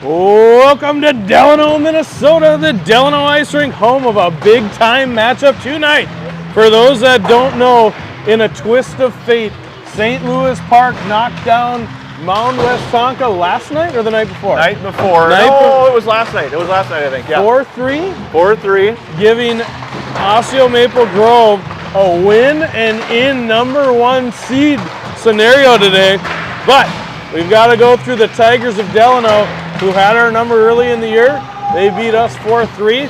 Welcome to Delano, Minnesota, the Delano Ice Rink, home of a big-time matchup tonight. For those that don't know, in a twist of fate, St. Louis Park knocked down Mound West Tonka last night or the night before? Night before. It was last night. It was last night, I think. Yeah. 4-3? 4-3. Giving Osseo Maple Grove a win and in number one seed scenario today. But we've got to go through the Tigers of Delano, who had our number early in the year. They beat us 4-3.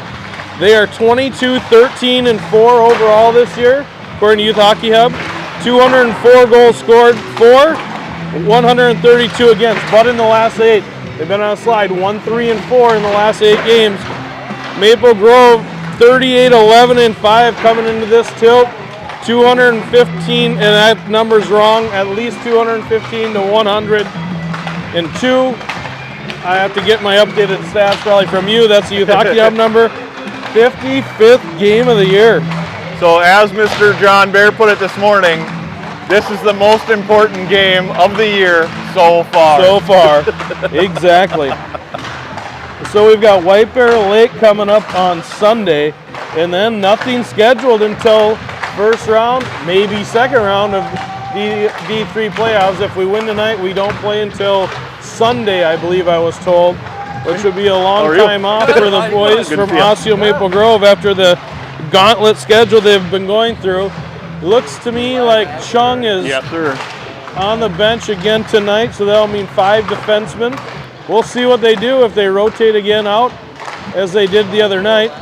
They are 22-13-4 overall this year, according to Youth Hockey Hub. 204 goals scored for, 132 against. But in the last 8, they've been on a slide, 1-3-4 in the last 8 games. Maple Grove 38-11-5 coming into this tilt. 215, and that number's wrong, at least 215 to 102. I have to get my updated stats probably from you. That's the Youth Hockey Hub number. 55th game of the year. So as Mr. John Bear put it this morning, this is the most important game of the year so far. So far, exactly. So we've got White Bear Lake coming up on Sunday, and then nothing scheduled until first round, maybe second round of D3 playoffs. If we win tonight, we don't play until Sunday, I believe I was told, which would be a long time off for the boys from Osseo Maple Grove after the gauntlet schedule they've been going through. Looks to me like Chung is on the bench again tonight, so that'll mean 5 defensemen. We'll see what they do if they rotate again out as they did the other night.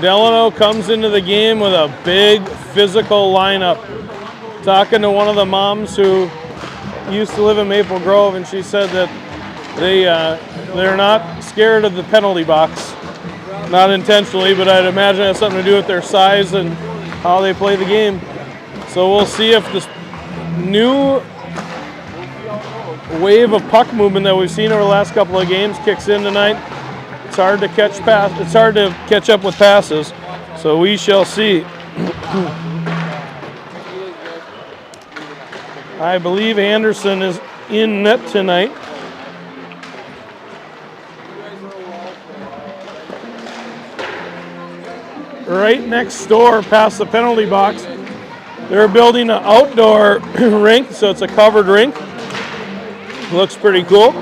Delano comes into the game with a big physical lineup. Talking to one of the moms who used to live in Maple Grove, and she said that they're not scared of the penalty box. Not intentionally, but I'd imagine it has something to do with their size and how they play the game. So we'll see if this new wave of puck movement that we've seen over the last couple of games kicks in tonight. It's hard to catch up with passes, so we shall see. I believe Anderson is in net tonight. Right next door, past the penalty box, they're building an outdoor rink, so it's a covered rink. Looks pretty cool.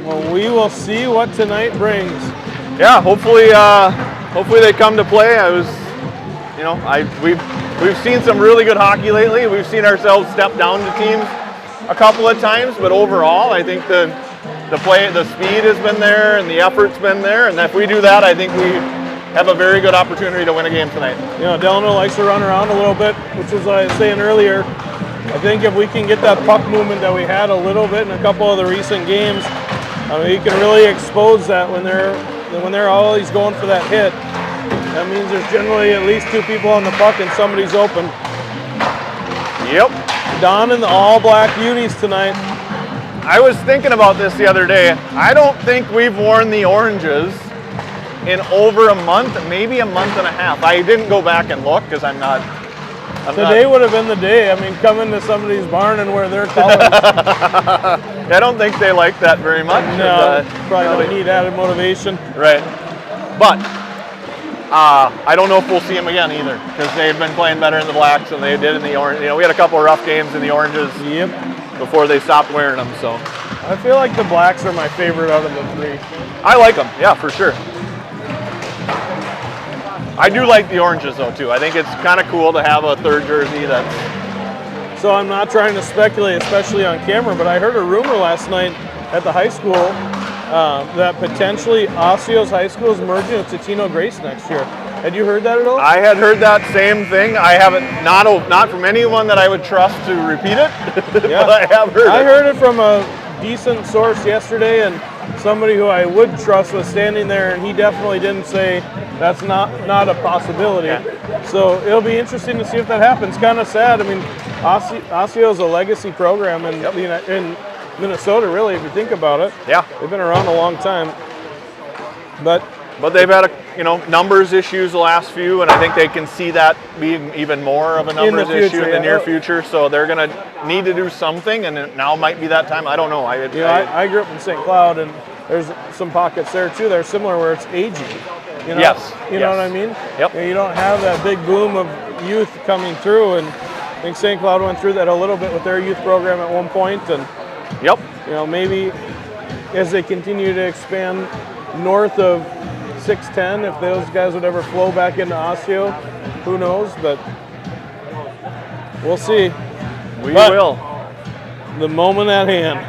Well, we will see what tonight brings. Yeah, hopefully they come to play. We've seen some really good hockey lately. We've seen ourselves step down to teams a couple of times, but overall, I think the speed has been there and the effort's been there. And if we do that, I think we have a very good opportunity to win a game tonight. You know, Delano likes to run around a little bit, which was what I was saying earlier. I think if we can get that puck movement that we had a little bit in a couple of the recent games, you can really expose that when they're always going for that hit. That means there's generally at least 2 people on the puck and somebody's open. Yep. Don in the all-black unis tonight. I was thinking about this the other day. I don't think we've worn the oranges in over a month, maybe a month and a half. I didn't go back and look because Today would have been the day. I mean, come into somebody's barn and wear their colors. I don't think they like that very much. No, probably don't need added motivation. Right. But I don't know if we'll see them again either, because they've been playing better in the blacks than they did in the orange. You know, we had a couple of rough games in the oranges before they stopped wearing them. So I feel like the blacks are my favorite out of the 3. I like them, yeah, for sure. I do like the oranges though too. I think it's kind of cool to have a third jersey that's. So I'm not trying to speculate, especially on camera, but I heard a rumor last night at the high school that potentially Osseo's high school is merging with Totino Grace next year. Had you heard that at all? I had heard that same thing. I haven't, not from anyone that I would trust to repeat it, Yeah. but I have heard it. I heard it from a decent source yesterday, and somebody who I would trust was standing there, and he definitely didn't say that's not a possibility. Yeah. So it'll be interesting to see if that happens. Kind of sad. I mean, Osseo is a legacy program in Minnesota, really, if you think about it. Yeah. They've been around a long time. But But they've had numbers issues the last few, and I think they can see that being even more of a numbers issue in the near future. So they're going to need to do something, and now might be that time. I don't know. I grew up in St. Cloud, and there's some pockets there too. They're similar where it's aging. Yes. You know what I mean? Yep. You don't have that big boom of youth coming through, and I think St. Cloud went through that a little bit with their youth program at one point, and maybe as they continue to expand north of 610, if those guys would ever flow back into Osseo, who knows? But we'll see. We will. The moment at hand.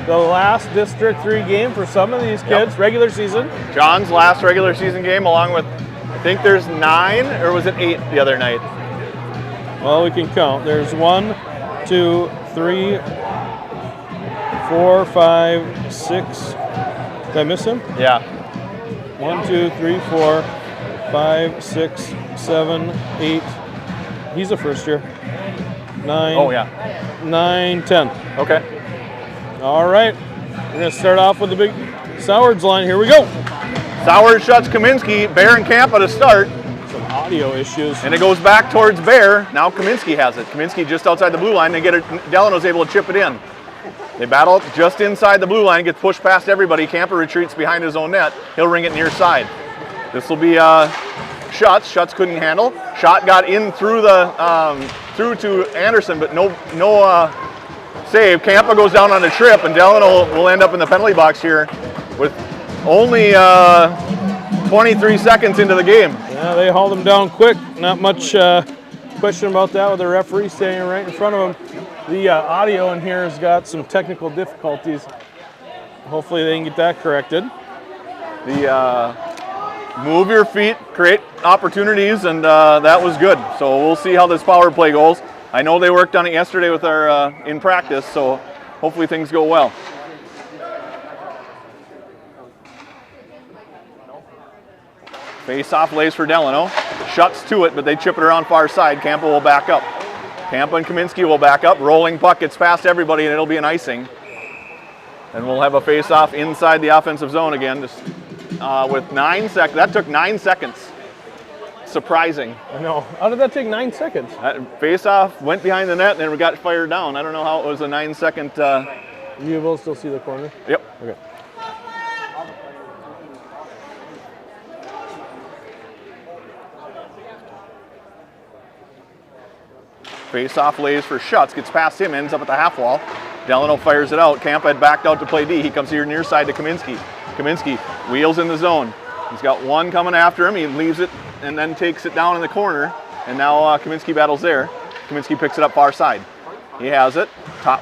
The last District 3 game for some of these kids, regular season. John's last regular season game, along with, I think there's 9, or was it 8 the other night? Well, we can count. There's 1, 2, 3, 4, 5, 6. Did I miss him? Yeah. 1, 2, 3, 4, 5, 6, 7, 8. He's a first year. 9. Oh, yeah. 9, 10. Okay. All right. We're going to start off with the big Sowards line. Here we go. Sowards shuts Kaminsky. Bear and Campa to start. Some audio issues. And it goes back towards Bear. Now Kaminsky has it. Kaminsky just outside the blue line. They get it. Delano's able to chip it in. They battle just inside the blue line. Gets pushed past everybody. Campa retreats behind his own net. He'll ring it near side. This will be Schutz. Schutz couldn't handle. Shot got in through the through to Anderson, but no save. Campa goes down on a trip, and Delano will end up in the penalty box here with only 23 seconds into the game. Yeah, they hauled him down quick. Not much question about that with the referee standing right in front of him. The audio in here has got some technical difficulties. Hopefully they can get that corrected. The move your feet, create opportunities, and that was good. So we'll see how this power play goes. I know they worked on it yesterday with our in practice, so hopefully things go well. Face-off lays for Delano. Shuts to it, but they chip it around far side. Campa will back up. Campa and Kaminsky will back up. Rolling puck gets past everybody, and it'll be an icing. And we'll have a face-off inside the offensive zone again, just with 9 seconds. That took 9 seconds. Surprising. I know. How did that take 9 seconds? Face-off, went behind the net, and then we got fired down. I don't know how it was a 9-second. You will still see the corner? Yep. Okay. Face-off lays for Schutz, gets past him, ends up at the half wall. Delano fires it out. Campa had backed out to play D. He comes here near side to Kaminsky. Kaminsky wheels in the zone. He's got one coming after him. He leaves it and then takes it down in the corner. And now Kaminsky battles there. Kaminsky picks it up far side. He has it.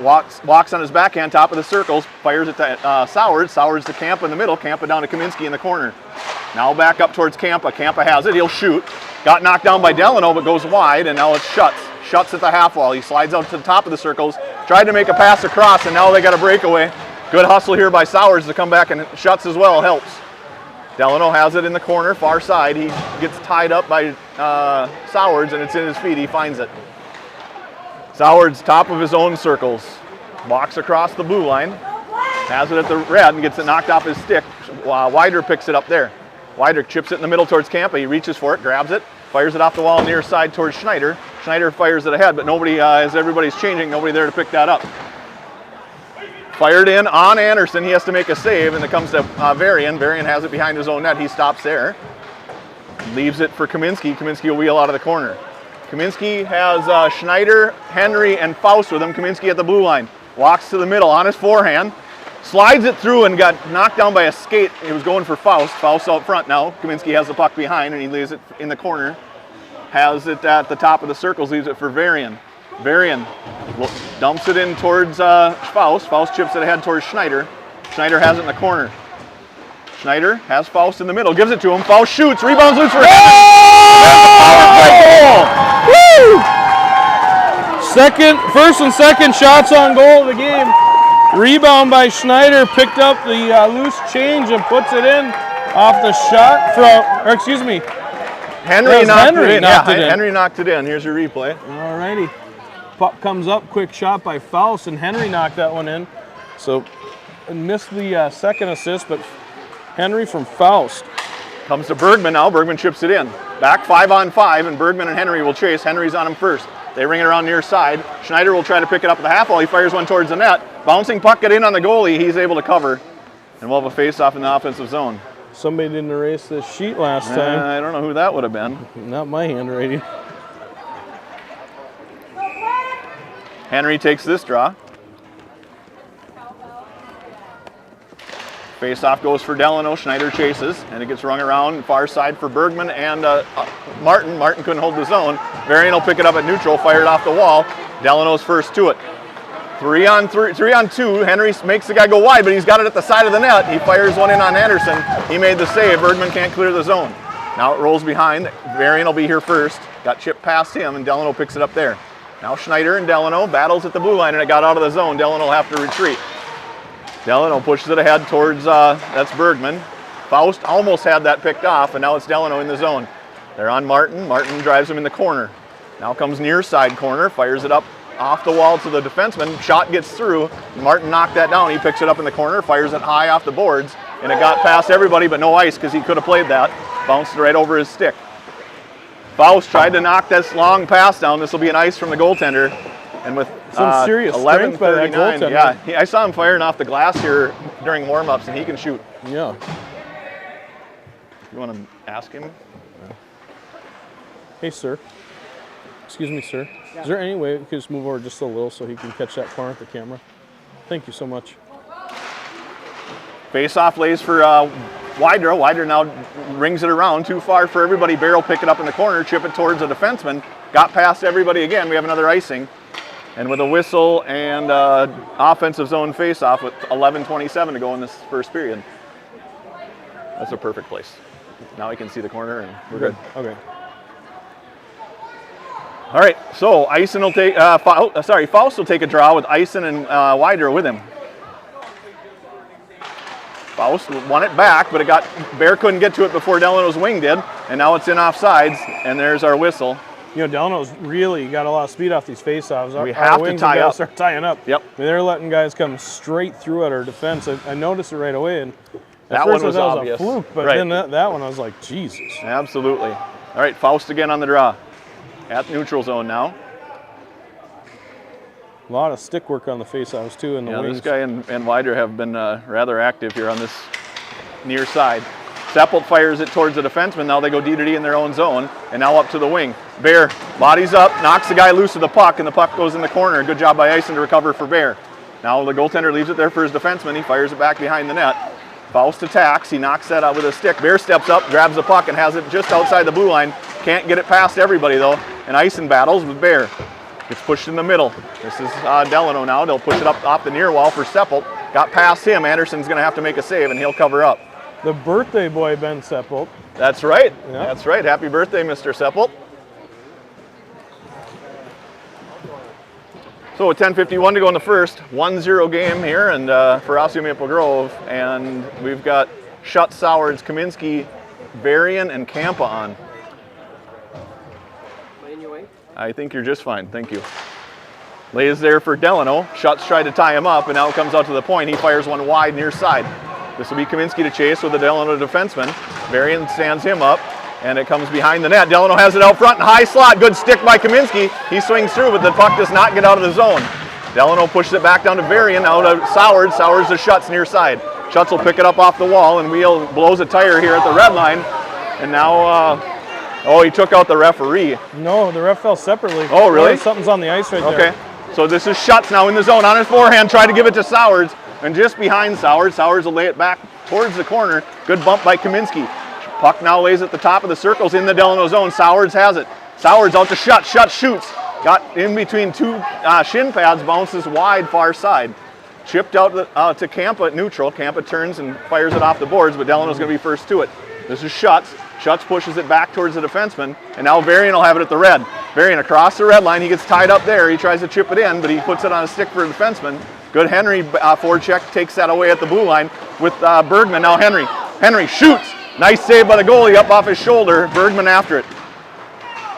Walks on his backhand, top of the circles. Fires it to Sowards. Sowards to Campa in the middle. Campa down to Kaminsky in the corner. Now back up towards Campa. Campa has it. He'll shoot. Got knocked down by Delano, but goes wide. And now it's Schutz. Schutz at the half wall. He slides out to the top of the circles. Tried to make a pass across, and now they got a breakaway. Good hustle here by Sowards to come back, and Schutz as well helps. Delano has it in the corner, far side. He gets tied up by Sowards, and it's in his feet. He finds it. Sowards, top of his own circles. Walks across the blue line. Has it at the red and gets it knocked off his stick. Wider picks it up there. Wider chips it in the middle towards Campa. He reaches for it, grabs it, fires it off the wall near side towards Schneider. Schneider fires it ahead, but nobody, as everybody's changing, nobody there to pick that up. Fired in on Anderson. He has to make a save, and it comes to Varian. Varian has it behind his own net. He stops there. Leaves it for Kaminsky. Kaminsky will wheel out of the corner. Kaminsky has Schneider, Henry, and Faust with him. Kaminsky at the blue line. Walks to the middle on his forehand. Slides it through and got knocked down by a skate. He was going for Faust. Faust out front now. Kaminsky has the puck behind, and he leaves it in the corner. Has it at the top of the circles. Leaves it for Varian. Varian dumps it in towards Faust. Faust chips it ahead towards Schneider. Schneider has it in the corner. Schneider has Faust in the middle. Gives it to him. Faust shoots. Rebounds loose for him. Woo! First and second shots on goal of the game. Rebound by Schneider. Picked up the loose change and puts it in off the shot from, or excuse me. Henry knocked it in. Henry knocked it in. Here's your replay. All righty. Puck comes up, quick shot by Faust, and Henry knocked that one in. So missed the second assist, but Henry from Faust. Comes to Bergman now. Bergman chips it in. Back 5-on-5, and Bergman and Henry will chase. Henry's on him first. They ring it around near side. Schneider will try to pick it up at the half wall. He fires one towards the net. Bouncing puck get in on the goalie. He's able to cover. And we'll have a face-off in the offensive zone. Somebody didn't erase this sheet last time. I don't know who that would have been. Not my handwriting. Henry takes this draw. Face-off goes for Delano. Schneider chases, and it gets rung around far side for Bergman and Martin. Martin couldn't hold the zone. Varian will pick it up at neutral, fired off the wall. Delano's first to it. 3-on-2. Henry makes the guy go wide, but he's got it at the side of the net. He fires one in on Anderson. He made the save. Bergman can't clear the zone. Now it rolls behind. Varian will be here first. Got chipped past him, and Delano picks it up there. Now Schneider and Delano battles at the blue line, and it got out of the zone. Delano will have to retreat. Delano pushes it ahead towards, that's Bergman. Faust almost had that picked off, and now it's Delano in the zone. They're on Martin. Martin drives him in the corner. Now comes near side corner, fires it up off the wall to the defenseman. Shot gets through. Martin knocked that down. He picks it up in the corner, fires it high off the boards, and it got past everybody but no ice because he could have played that. Bounced right over his stick. Faust tried to knock this long pass down. This will be an ice from the goaltender. And with some serious strength by that goaltender. Yeah, I saw him firing off the glass here during warm-ups, and he can shoot. Yeah. You want to ask him? Hey, sir. Excuse me, sir. Yeah. Is there any way we could just move over just a little so he can catch that corner at the camera? Thank you so much. Face-off lays for Wider. Wider now rings it around. Too far for everybody. Barrel pick it up in the corner, chip it towards the defenseman. Got past everybody again. We have another icing. And with a whistle and offensive zone face-off with 11:27 to go in this first period. That's a perfect place. Now we can see the corner, and we're good. Okay. All right, so Eisen will take, Faust will take a draw with Eisen and Wider with him. Faust won it back, but Bear couldn't get to it before Delano's wing did, and now it's in offsides, and there's our whistle. You know, Delano's really got a lot of speed off these face-offs. We have to tie up. Start tying up. Yep. I mean, they're letting guys come straight through at our defense. I noticed it right away, and that one was obvious. A fluke, but then that one I was like, Jesus. Absolutely. All right, Faust again on the draw. At neutral zone now. A lot of stick work on the face-offs too, and the wings. This guy and Wider have been rather active here on this near side. Seppelt fires it towards the defenseman. Now they go D-to-D in their own zone, and now up to the wing. Bear bodies up, knocks the guy loose of the puck, and the puck goes in the corner. Good job by Eisen to recover for Bear. Now the goaltender leaves it there for his defenseman. He fires it back behind the net. Faust attacks. He knocks that out with a stick. Bear steps up, grabs the puck, and has it just outside the blue line. Can't get it past everybody, though. And Eisen battles with Bear. Gets pushed in the middle. This is Delano now. They'll push it up off the near wall for Seppelt. Got past him. Anderson's going to have to make a save, and he'll cover up. The birthday boy, Ben Seppelt. That's right. Yeah. That's right. Happy birthday, Mr. Seppelt. So with 10:51 to go in the first, 1-0 game here, and for Osseo Maple Grove, and we've got Schutt, Sowards, Kaminsky, Varian, and Kampa on. I think you're just fine. Thank you. Lays there for Delano. Schutt's tried to tie him up, and now it comes out to the point. He fires one wide near side. This will be Kaminsky to chase with the Delano defenseman. Varian stands him up, and it comes behind the net. Delano has it out front, high slot. Good stick by Kaminsky. He swings through, but the puck does not get out of the zone. Delano pushes it back down to Varian, now to Sowards. Sowards to Schutt's near side. Schutt's will pick it up off the wall, and Wheel blows a tire here at the red line. And now, he took out the referee. No, the ref fell separately. Oh, really? Something's on the ice right there. Okay, so this is Schutt's now in the zone on his forehand, try to give it to Sowards. And just behind Sowards will lay it back towards the corner. Good bump by Kaminsky. Puck now lays at the top of the circles in the Delano zone. Sowards has it. Sowards out to Schutt. Schutt shoots. Got in between two shin pads, bounces wide far side. Chipped out to Kampa at neutral. Kampa turns and fires it off the boards, but Delano's going to be first to it. This is Schutt's. Schutt's pushes it back towards the defenseman, and now Varian will have it at the red. Varian across the red line. He gets tied up there. He tries to chip it in, but he puts it on a stick for a defenseman. Good Henry forecheck takes that away at the blue line with Bergman. Now Henry shoots. Nice save by the goalie up off his shoulder. Bergman after it.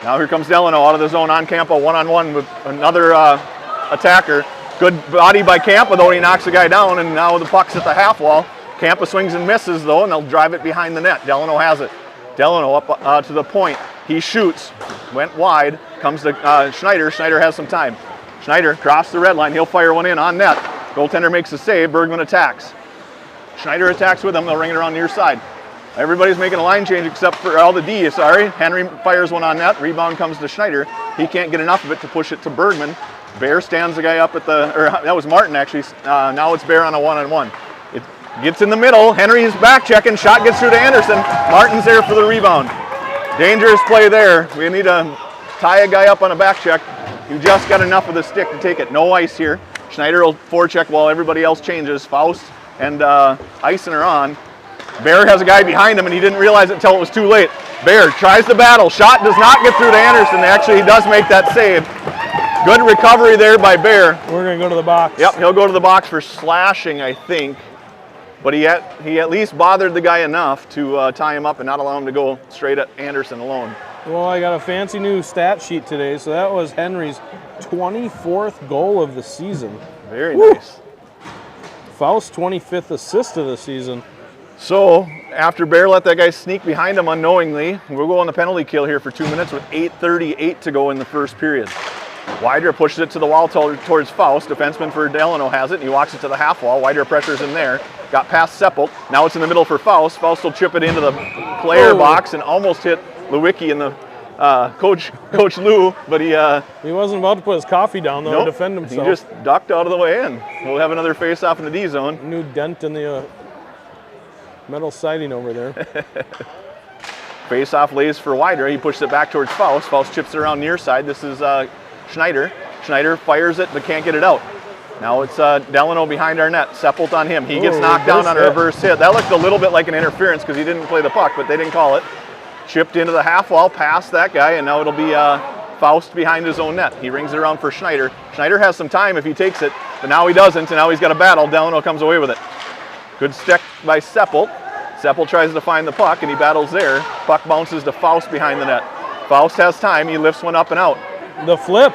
Now here comes Delano out of the zone on Kampa, one-on-one with another attacker. Good body by Kampa, though. He knocks the guy down, and now the puck's at the half wall. Campa swings and misses though, and they'll drive it behind the net. Delano has it. Delano up to the point. He shoots, went wide, comes to Schneider. Schneider has some time. Schneider crossed the red line. He'll fire one in on net. Goaltender makes a save. Bergman attacks. Schneider attacks with him. They'll ring it around near side. Everybody's making a line change except for all the D, sorry. Henry fires one on net. Rebound comes to Schneider. He can't get enough of it to push it to Bergman. Bear stands the guy up at the, or that was Martin actually. Now it's Bear on a one-on-one. It gets in the middle. Henry's back checking. Shot gets through to Anderson. Martin's there for the rebound. Dangerous play there. We need to tie a guy up on a back check. You just got enough of the stick to take it. No ice here. Schneider will forecheck while everybody else changes. Faust and Eisen are on. Bear has a guy behind him, and he didn't realize it until it was too late. Bear tries to battle. Shot does not get through to Anderson. Actually, he does make that save. Good recovery there by Bear. We're going to go to the box. Yep, he'll go to the box for slashing, I think. But he at least bothered the guy enough to tie him up and not allow him to go straight at Anderson alone. Well, I got a fancy new stat sheet today, so that was Henry's 24th goal of the season. Very nice. Faust's 25th assist of the season. So, after Bear let that guy sneak behind him unknowingly, we'll go on the penalty kill here for 2 minutes with 8:38 to go in the first period. Wider pushes it to the wall towards Faust. Defenseman for Delano has it, and he walks it to the half wall. Wider pressure's in there. Got past Seppelt. Now it's in the middle for Faust. Faust will chip it into the player box and almost hit Lewicki in the Coach Lou, but he wasn't about to put his coffee down though, nope, to defend himself. He just ducked out of the way in. We'll have another face-off in the D zone. New dent in the metal siding over there. Face-off lays for Wider. He pushes it back towards Faust. Faust chips it around near side. This is Schneider. Schneider fires it but can't get it out. Now it's Delano behind our net. Seppelt on him. He gets knocked down on a reverse hit. That looked a little bit like an interference because he didn't play the puck, but they didn't call it. Chipped into the half wall, past that guy, and now it'll be Faust behind his own net. He rings it around for Schneider. Schneider has some time if he takes it, but now he doesn't, and now he's got a battle. Delano comes away with it. Good stick by Seppelt. Seppelt tries to find the puck, and he battles there. Puck bounces to Faust behind the net. Faust has time. He lifts one up and out. The flip.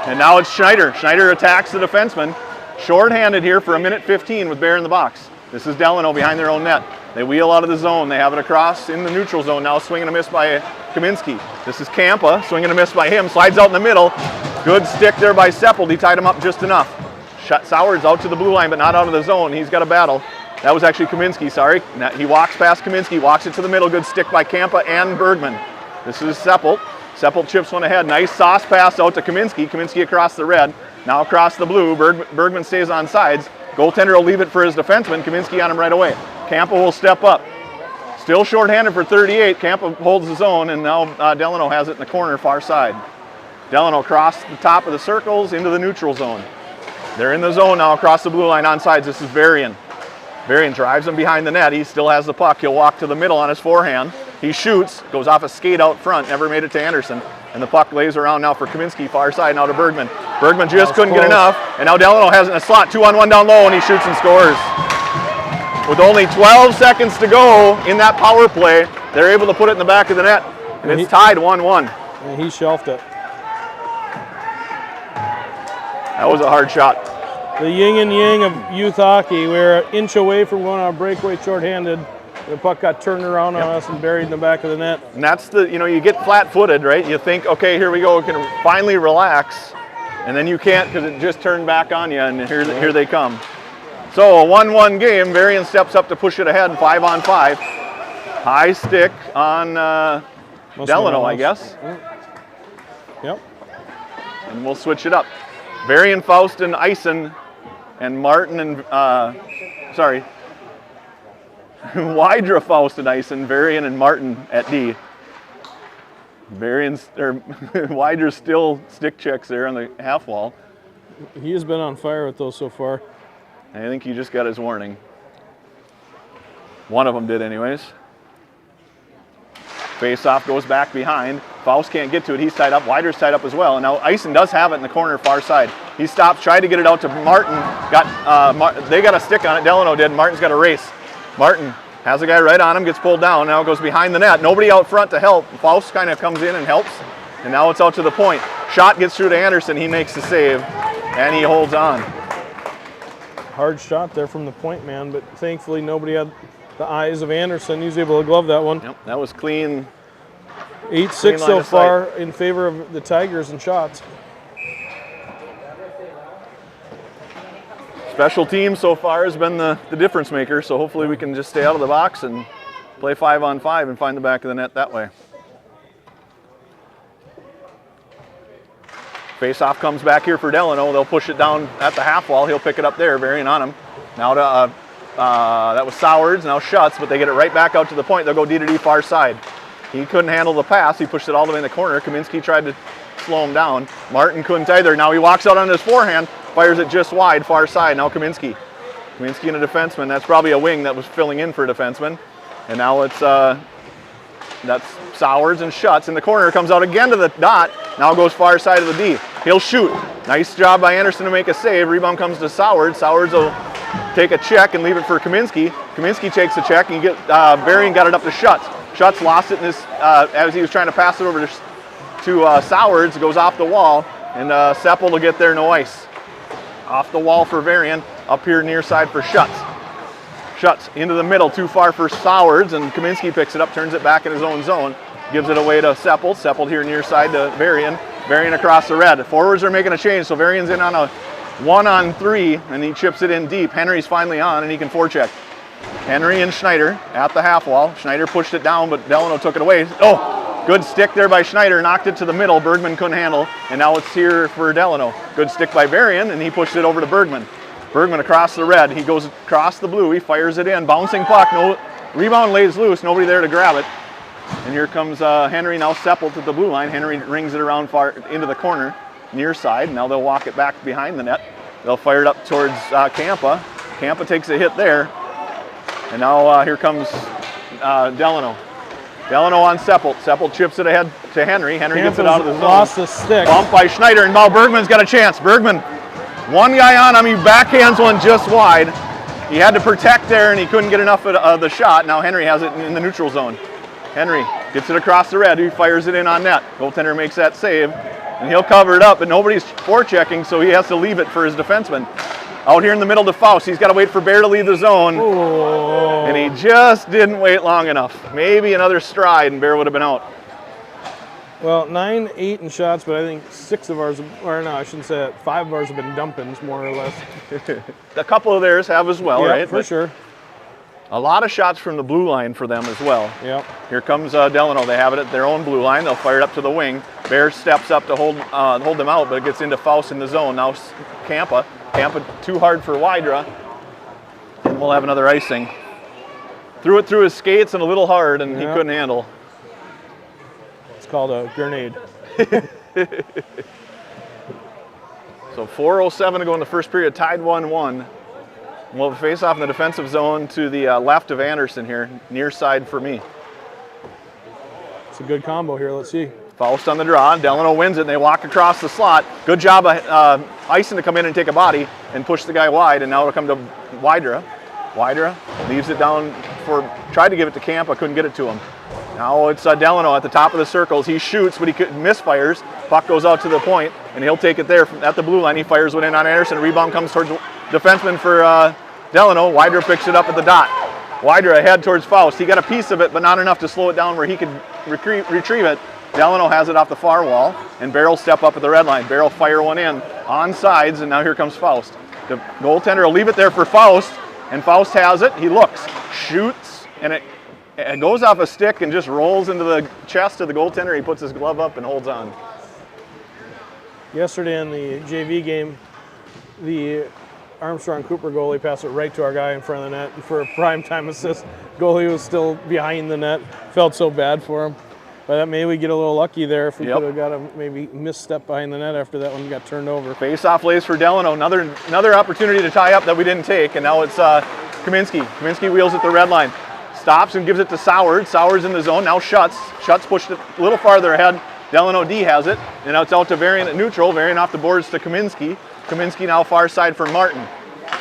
And now it's Schneider. Schneider attacks the defenseman. Short-handed here for 1:15 with Bear in the box. This is Delano behind their own net. They wheel out of the zone. They have it across in the neutral zone. Now swing and a miss by Kaminsky. This is Campa. Swing and a miss by him. Slides out in the middle. Good stick there by Seppelt. He tied him up just enough. Sauer's out to the blue line, but not out of the zone. He's got a battle. That was actually Kaminsky, sorry. Now he walks past Kaminsky, walks it to the middle. Good stick by Campa and Bergman. This is Seppelt. Seppelt chips one ahead. Nice sauce pass out to Kaminsky. Kaminsky across the red. Now across the blue. Bergman stays on sides. Goaltender will leave it for his defenseman. Kaminsky on him right away. Campa will step up. Still shorthanded for 38. Campa holds his own, and now Delano has it in the corner far side. Delano across the top of the circles into the neutral zone. They're in the zone now across the blue line on sides. This is Varian. Varian drives him behind the net. He still has the puck. He'll walk to the middle on his forehand. He shoots, goes off a skate out front, never made it to Anderson. And the puck lays around now for Kaminsky, far side now to Bergman. Bergman just couldn't get enough, and now Delano has it in a slot, 2-on-1 down low, and he shoots and scores. With only 12 seconds to go in that power play, they're able to put it in the back of the net, and it's tied 1-1. And he shelved it. That was a hard shot. The yin and yang of youth hockey. We're an inch away from going on a breakaway shorthanded. The puck got turned around on us and buried in the back of the net. And that's the, you get flat-footed, right? You think, okay, here we go, we can finally relax. And then you can't because it just turned back on you, and here they come. So a 1-1 game. Varian steps up to push it ahead, 5-on-5. High stick on Delano, I guess. Yep. And we'll switch it up. Varian, Faust, and Eisen, and Martin, and Wydra, Faust, and Eisen, Varian, and Martin at D. Wydra's still stick checks there on the half wall. He has been on fire with those so far. I think he just got his warning. One of them did anyways. Face-off goes back behind. Faust can't get to it. He's tied up. Wydra's tied up as well. And now Eisen does have it in the corner far side. He stops, tried to get it out to Martin. They got a stick on it. Delano did. Martin's got a race. Martin has a guy right on him, gets pulled down. Now goes behind the net. Nobody out front to help. Faust kind of comes in and helps. And now it's out to the point. Shot gets through to Anderson. He makes the save. And he holds on. hard shot there from the point man, but thankfully nobody had the eyes of Anderson. He was able to glove that one. Yep, that was clean. 8-6 so far in favor of the Tigers in shots. Special teams so far has been the difference maker, so hopefully we can just stay out of the box and play 5-on-5 and find the back of the net that way. Face-off comes back here for Delano. They'll push it down at the half wall. He'll pick it up there, Varian on him. Now to, that was Sowards, now Schutz, but they get it right back out to the point. They'll go D-to-D far side. He couldn't handle the pass. He pushed it all the way in the corner. Kaminski tried to slow him down. Martin couldn't either. Now he walks out on his forehand, fires it just wide, far side. Now Kaminski. Kaminski and a defenseman. That's probably a wing that was filling in for a defenseman. And now it's that's Sowards and Schutz in the corner. Comes out again to the dot. Now goes far side of the D. He'll shoot. Nice job by Anderson to make a save. Rebound comes to Sowards. Sowards will take a check and leave it for Kaminski. Kaminski takes a check and Varian got it up to Schutz. Schutz lost it in this, as he was trying to pass it over to Sowards. It goes off the wall, and Seppel will get there, no ice. Off the wall for Varian, up here near side for Schutz. Schutz into the middle, too far for Sowards, and Kaminski picks it up, turns it back in his own zone, gives it away to Seppel. Seppel here near side to Varian. Varian across the red. Forwards are making a change, so Varian's in on a 1-on-3, and he chips it in deep. Henry's finally on, and he can forecheck. Henry and Schneider at the half wall. Schneider pushed it down, but Delano took it away. Oh, good stick there by Schneider, knocked it to the middle. Bergman couldn't handle, and now it's here for Delano. Good stick by Varian, and he pushed it over to Bergman. Bergman across the red. He goes across the blue. He fires it in. Bouncing puck. No rebound, lays loose. Nobody there to grab it. And here comes Henry, now Seppel to the blue line. Henry rings it around far into the corner, near side. Now they'll walk it back behind the net. They'll fire it up towards Campa. Campa takes a hit there. And now here comes Delano. Delano on Seppel. Seppel chips it ahead to Henry. Henry gets it out of the zone. Lost the stick. Bump by Schneider, and now Bergman's got a chance. Bergman, one guy on him. He backhands one just wide. He had to protect there, and he couldn't get enough of the shot. Now Henry has it in the neutral zone. Henry gets it across the red. He fires it in on net. Goaltender makes that save, and he'll cover it up, but nobody's forechecking, so he has to leave it for his defenseman. Out here in the middle to Faust. He's got to wait for Bear to leave the zone. Oh. And he just didn't wait long enough. Maybe another stride and Bear would have been out. Well, 9-8 in shots, but I think 6 of ours, or no, I shouldn't say that. 5 of ours have been dumpings, more or less. A couple of theirs have as well, yeah, right? For sure. A lot of shots from the blue line for them as well. Yep. Here comes Delano. They have it at their own blue line. They'll fire it up to the wing. Bear steps up to hold them out, but it gets into Faust in the zone. Now Campa. Campa too hard for Wydra. And we'll have another icing. Threw it through his skates and a little hard, and he couldn't handle. It's called a grenade. So 4:07 to go in the first period, tied 1-1. We'll have a face-off in the defensive zone to the left of Anderson here, near side for me. It's a good combo here. Let's see. Faust on the draw. Delano wins it, and they walk across the slot. Good job of Ison to come in and take a body and push the guy wide, and now it'll come to Wydra. Wydra leaves it down tried to give it to Campa, couldn't get it to him. Now it's Delano at the top of the circles. He shoots, but he misfires. Puck goes out to the point, and he'll take it there at the blue line. He fires one in on Anderson. Rebound comes towards defenseman for Delano. Wydra picks it up at the dot. Wydra ahead towards Faust. He got a piece of it, but not enough to slow it down where he could retrieve it. Delano has it off the far wall, and Bear will step up at the red line. Bear will fire one in on sides, and now here comes Faust. The goaltender will leave it there for Faust, and Faust has it. He looks, shoots, and it goes off a stick and just rolls into the chest of the goaltender. He puts his glove up and holds on. Yesterday in the JV game, the Armstrong Cooper goalie passed it right to our guy in front of the net. And for a primetime assist, goalie was still behind the net. Felt so bad for him. But maybe we get a little lucky there if we could have got a maybe misstep behind the net after that one got turned over. Face-off lays for Delano. Another opportunity to tie up that we didn't take, and now it's Kaminski. Kaminski wheels at the red line. Stops and gives it to Sowards. Sowards in the zone. Now Schutz. Schutz pushed it a little farther ahead. Delano D has it. And now it's out to Varian at neutral. Varian off the boards to Kaminski. Kaminski now far side for Martin.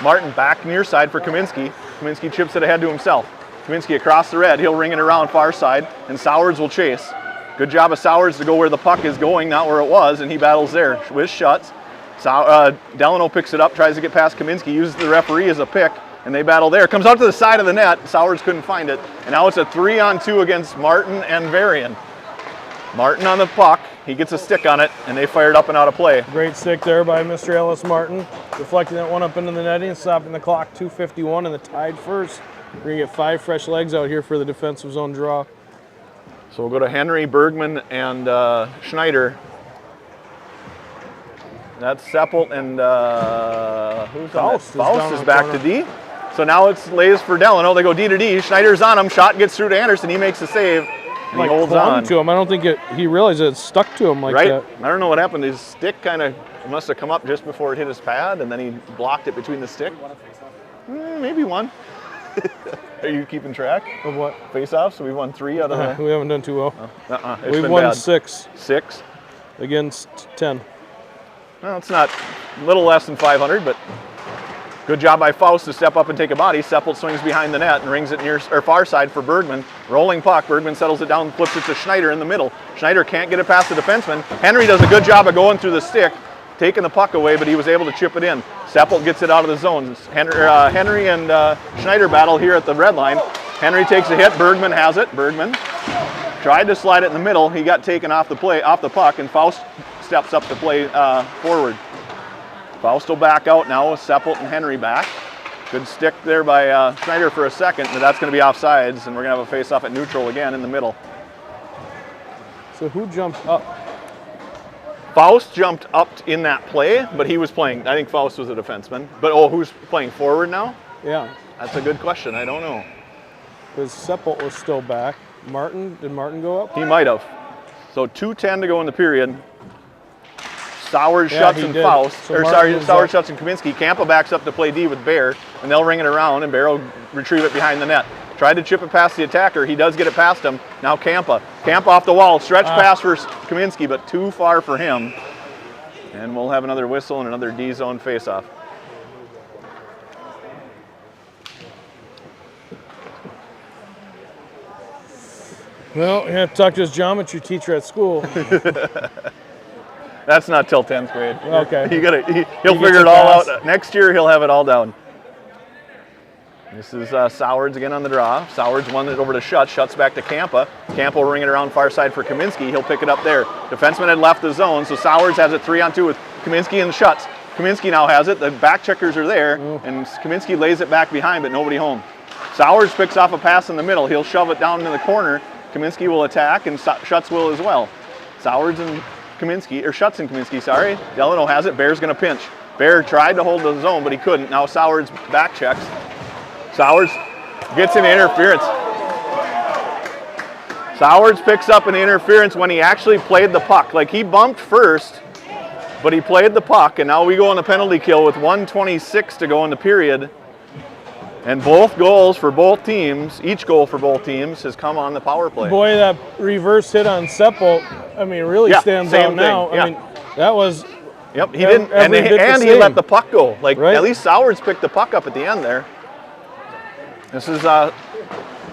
Martin back near side for Kaminski. Kaminski chips it ahead to himself. Kaminski across the red. He'll ring it around far side, and Sowards will chase. Good job of Sowards to go where the puck is going, not where it was, and he battles there with Schutz. Delano picks it up, tries to get past Kaminsky, uses the referee as a pick, and they battle there. Comes out to the side of the net. Sowers couldn't find it, and now it's a 3-on-2 against Martin and Varian. Martin on the puck. He gets a stick on it, and they fire it up and out of play. Great stick there by Mr. Ellis Martin, deflecting that one up into the netting, stopping the clock. 2:51 in the tied first. We're going to get 5 fresh legs out here for the defensive zone draw. So we'll go to Henry, Bergman, and Schneider. That's Seppelt and who's on that? Faust is back to D. So now it's lays for Delano. They go D to D. Schneider's on him. Shot gets through to Anderson. He makes the save. And like he holds on to him. I don't think he realized it stuck to him like that. I don't know what happened. His stick kind of must have come up just before it hit his pad, and then he blocked it between the stick. Maybe one. Are you keeping track of what? Face-offs? We've won 3 out of the... We haven't done too well. We've won 6. 6? Against 10. Well, it's not a little less than 500, but good job by Faust to step up and take a body. Seppelt swings behind the net and rings it near or far side for Bergman. Rolling puck. Bergman settles it down, flips it to Schneider in the middle. Schneider can't get it past the defenseman. Henry does a good job of going through the stick, taking the puck away, but he was able to chip it in. Seppelt gets it out of the zone. Henry and Schneider battle here at the red line. Henry takes a hit. Bergman has it. Bergman tried to slide it in the middle. He got taken off the puck, and Faust steps up to play forward. Faust will back out now with Seppelt and Henry back. Good stick there by Schneider for a second, but that's going to be offsides, and we're going to have a face-off at neutral again in the middle. So who jumped up? Faust jumped up in that play, but he was playing. I think Faust was a defenseman. But who's playing forward now? Yeah. That's a good question. I don't know. Because Seppelt was still back. Did Martin go up? He might have. So 2:10 to go in the period. Sowers, Schutz, and Faust. Sowers, Schutz, and Kaminsky. Kampa backs up to play D with Bear, and they'll ring it around, and Bear will retrieve it behind the net. Tried to chip it past the attacker. He does get it past him. Now Kampa. Kampa off the wall. Stretch pass for Kaminsky, but too far for him. And we'll have another whistle and another D-zone face-off. Well, you have to talk to his geometry teacher at school. That's not till 10th grade. Okay. He'll figure it all out. Next year, he'll have it all down. This is Sowards again on the draw. Sowards won it over to Schutz. Schutz back to Kampa. Kampa will ring it around far side for Kaminsky. He'll pick it up there. Defenseman had left the zone, so Sowards has it 3-on-2 with Kaminsky and Schutz. Kaminsky now has it. The back checkers are there, and Kaminsky lays it back behind, but nobody home. Sowards picks off a pass in the middle. He'll shove it down in the corner. Kaminsky will attack, and Schutz will as well. Sowards and Kaminsky, or Schutz and Kaminsky, sorry. Delano has it. Bear's going to pinch. Bear tried to hold the zone, but he couldn't. Now Sowards back checks. Sowards gets an interference. Sowards picks up an interference when he actually played the puck. Like, he bumped first, but he played the puck, and now we go on a penalty kill with 1:26 to go in the period. And both goals for both teams, each goal for both teams, has come on the power play. Boy, that reverse hit on Seppelt, I mean, really stands out now. Yeah. I mean, that was... Yep, he didn't, and he let the puck go. Like, right? At least Sowards picked the puck up at the end there. This is out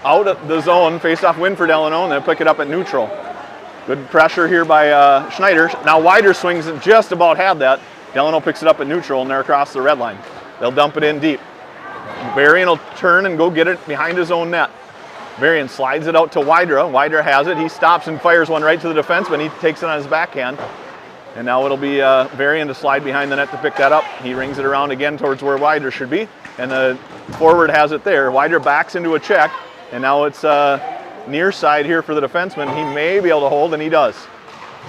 of the zone, face-off win for Delano, and they'll pick it up at neutral. Good pressure here by Schneider. Now Wider swings and just about had that. Delano picks it up at neutral, and they're across the red line. They'll dump it in deep. Varian will turn and go get it behind his own net. Varian slides it out to Wydra. Wydra has it. He stops and fires one right to the defenseman. He takes it on his backhand. And now it'll be Varian to slide behind the net to pick that up. He rings it around again towards where Wydra should be. And the forward has it there. Wydra backs into a check. And now it's near side here for the defenseman. He may be able to hold, and he does.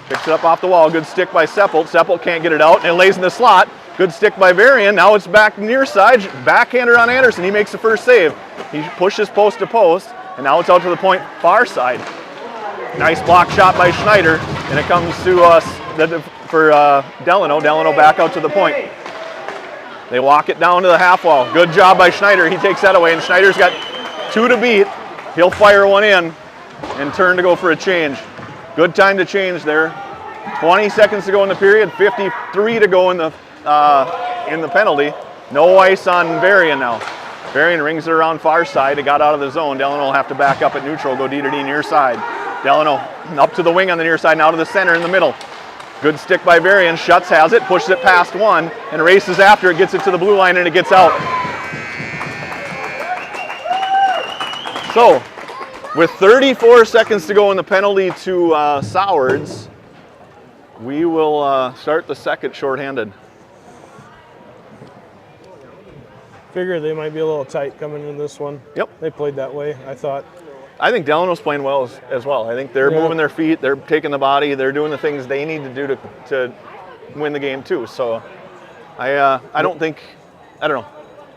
Picks it up off the wall. Good stick by Seppelt. Seppelt can't get it out, and it lays in the slot. Good stick by Varian. Now it's back near side. Backhander on Anderson. He makes the first save. He pushes post to post, and now it's out to the point far side. Nice block shot by Schneider, and it comes to for Delano. Delano back out to the point. They walk it down to the half wall. Good job by Schneider. He takes that away, and Schneider's got 2 to beat. He'll fire one in and turn to go for a change. Good time to change there. 20 seconds to go in the period. 53 to go in the penalty. No ice on Varian now. Varian rings it around far side. It got out of the zone. Delano will have to back up at neutral, go D to D near side. Delano up to the wing on the near side, now to the center in the middle. Good stick by Varian. Schutz has it, pushes it past one, and races after it, gets it to the blue line, and it gets out. So, with 34 seconds to go in the penalty to Sowards, we will start the second shorthanded. Figure they might be a little tight coming in this one. Yep. They played that way, I thought. I think Delano's playing well as well. I think they're moving their feet, they're taking the body, they're doing the things they need to do to win the game too. So I don't think, I don't know.